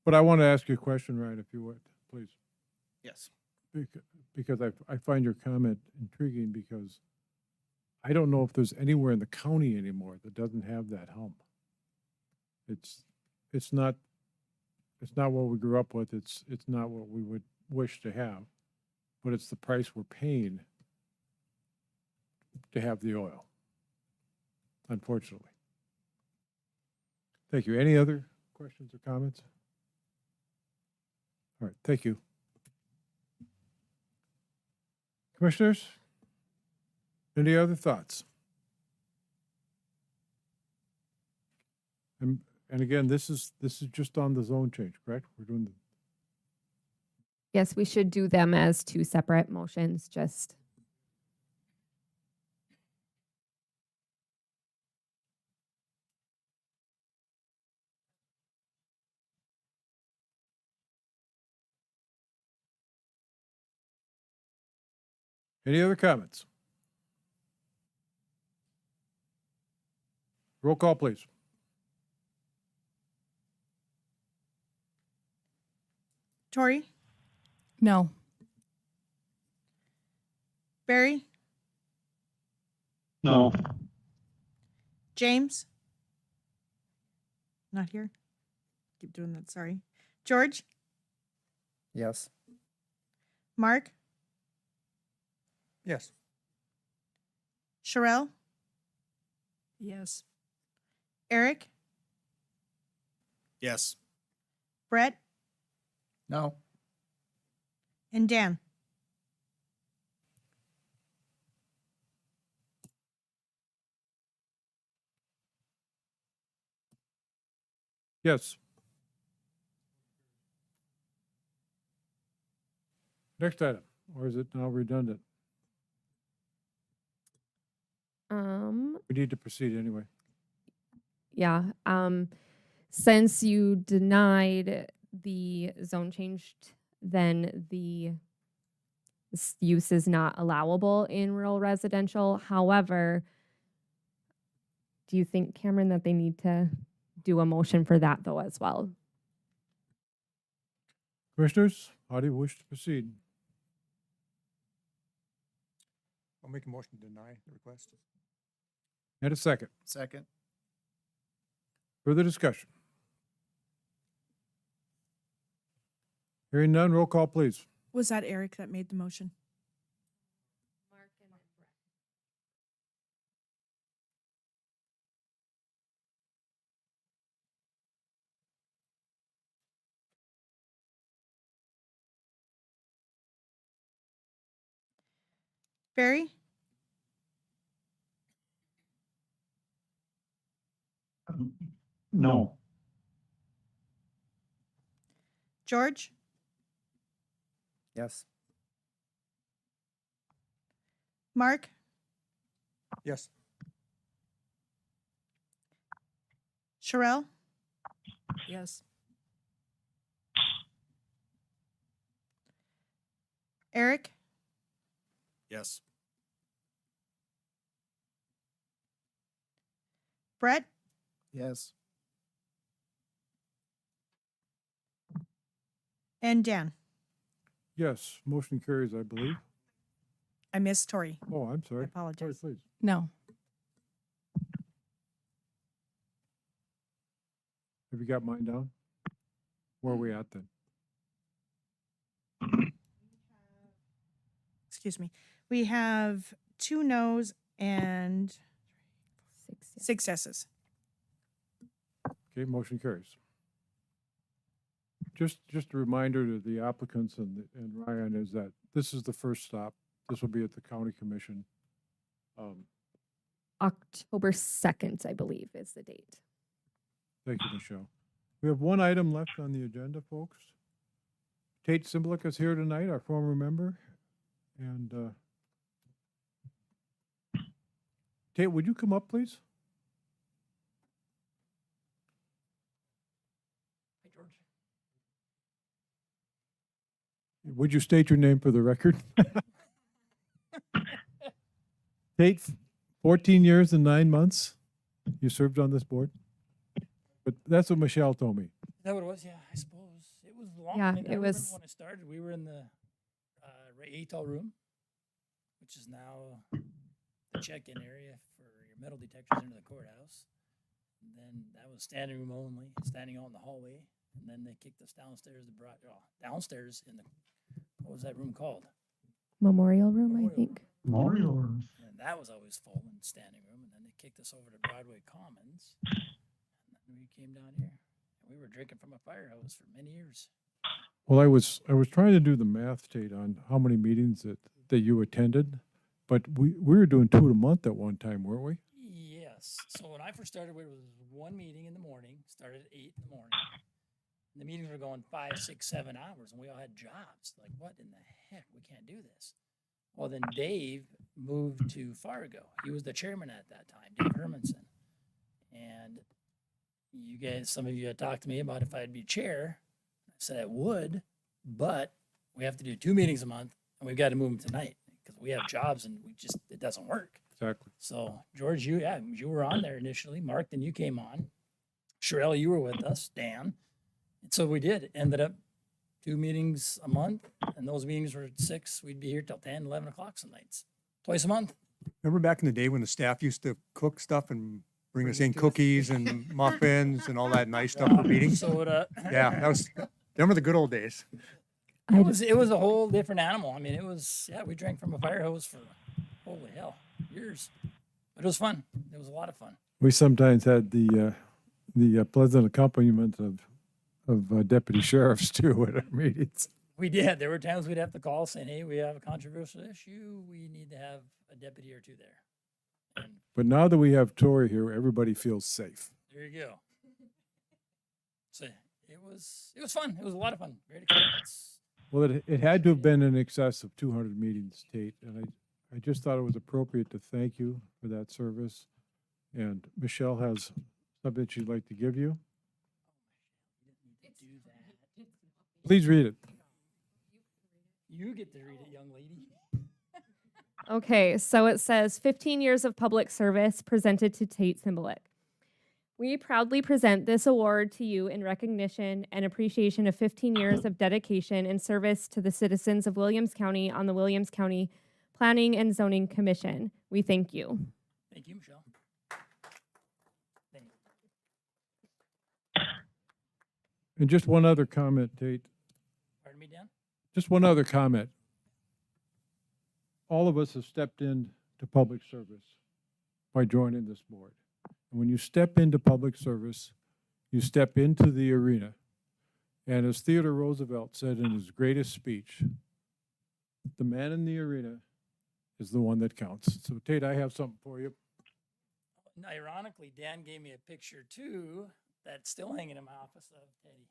But I want to ask you a question, Ryan, if you would, please. Yes. Because I find your comment intriguing because I don't know if there's anywhere in the county anymore that doesn't have that hum. It's not what we grew up with. It's not what we would wish to have, but it's the price we're paying to have the oil, unfortunately. Thank you. Any other questions or comments? All right, thank you. Commissioners, any other thoughts? And again, this is just on the zone change, correct? We're doing Yes, we should do them as two separate motions, just. Any other comments? Roll call, please. Tori, No. Barry, No. James? Not here. Keep doing that, sorry. George, Yes. Mark, Yes. Sherelle, Yes. Eric, Yes. Brett, No. and Dan. Yes. Next item. or is it now redundant? We need to proceed anyway. Yeah. Since you denied the zone change, then the use is not allowable in rural residential. However, do you think, Cameron, that they need to do a motion for that though as well? Commissioners, how do you wish to proceed? I'll make a motion to deny the request. And a second. Second. Further discussion? Hearing none, roll call, please. Was that Eric that made the motion? Barry? No. George? Yes. Mark? Yes. Sherelle? Yes. Eric? Yes. Brett? Yes. And Dan? Yes, motion carries, I believe. I missed Tori. Oh, I'm sorry. I apologize. Please. No. Have you got mine down? Where are we at then? Excuse me. We have 2 noes and 6 yeses. Okay, motion carries. Just a reminder to the applicants and Ryan is that this is the first stop. This will be at the county commission. October 2nd, I believe, is the date. Thank you, Michelle. We have one item left on the agenda, folks. Tate Simblick is here tonight, our former member. And Tate, would you come up, please? Hi, George. Would you state your name for the record? Tate, 14 years and 9 months you served on this board? But that's what Michelle told me. Is that what it was? Yeah, I suppose. It was long. Yeah, I it remember was- when I started, we were in the Ray Atal room, which is now the check-in area for your metal detectors into the courthouse. And then that was standing room only, standing out in the hallway. And then they kicked us downstairs. Downstairs in the, what was that room called? Memorial room, I think. Memorial rooms. And that was always full in standing room. And then they kicked us over to Broadway Commons. And then we came down here. And we were drinking from a fire hose for many years. Well, I was trying to do the math, Tate, on how many meetings that you attended, but we were doing 2 a month at one time, weren't we? Yes. So when I first started, it was one meeting in the morning, started at 8 in the morning. And the meetings were going 5, 6, 7 hours, and we all had jobs. Like, what in the heck? We can't do this. Well, then Dave moved to Fargo. He was the chairman at that time, Dave Hermanson. And you guys, some of you had talked to me about if I'd be chair. I said I would, but we have to do 2 meetings a month, and we've got to move them tonight because we have jobs and it doesn't work. Exactly. So George, you were on there initially. Mark, then you came on. Sherelle, you were with us. Dan, and so we did. It ended up 2 meetings a month, and those meetings were at 6. We'd be here till 10, 11 o'clock some nights, twice a month. Remember back in the day when the staff used to cook stuff and bring us in cookies and muffins and all that nice stuff for meetings? Soda. Yeah, them were the good old days. It was a whole different animal. I mean, we drank from a fire hose for holy hell years, but it was fun. It was a lot of fun. We sometimes had the pleasant accompaniment of deputy sheriffs too at our meetings. We did. There were times we'd have to call saying, "Hey, we have a controversial issue. We need to have a deputy or 2 there." But now that we have Tori here, everybody feels safe. There you go. So it was fun. It was a lot of fun. Great experience. Well, it had to have been in excess of 200 meetings, Tate, and I just thought it was appropriate to thank you for that service. And Michelle has something she'd like to give you. Please read it. You get to read it, young lady. Okay, so it says 15 years of public service presented to Tate Symbolic. We proudly present this award to you in recognition and appreciation of 15 years of dedication and service to the citizens of Williams County on the Williams County Planning and Zoning Commission. We thank you. Thank you, Michelle. Thank you. And just one other comment, Tate. Pardon me, Dan? Just one other comment. All of us have stepped into public service by joining this board. And when you step into public service, you step into the arena. And as Theodore Roosevelt said in his greatest speech, the man in the arena is the one that counts. So Tate, I have something for you. And ironically, Dan gave me a picture too that's still hanging in my office of Teddy.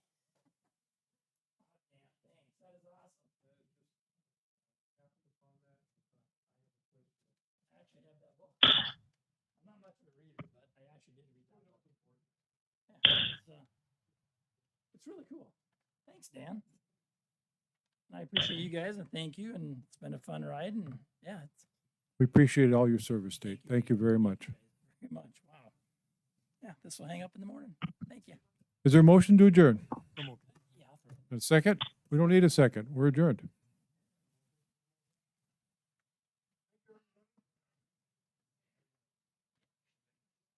Thanks. That is awesome. I actually have that book. I'm not much of a reader, but I actually did read that book before. Yeah, it's really cool. Thanks, Dan. And I appreciate you guys and thank you. And it's been a fun ride. And yeah, it's We appreciate all your service, Tate. Thank you very much. very much. Wow. Yeah, this will hang up in the morning. Thank you. Is there a motion to adjourn? Yeah, I'll throw it. A second? We don't need a second. We're adjourned.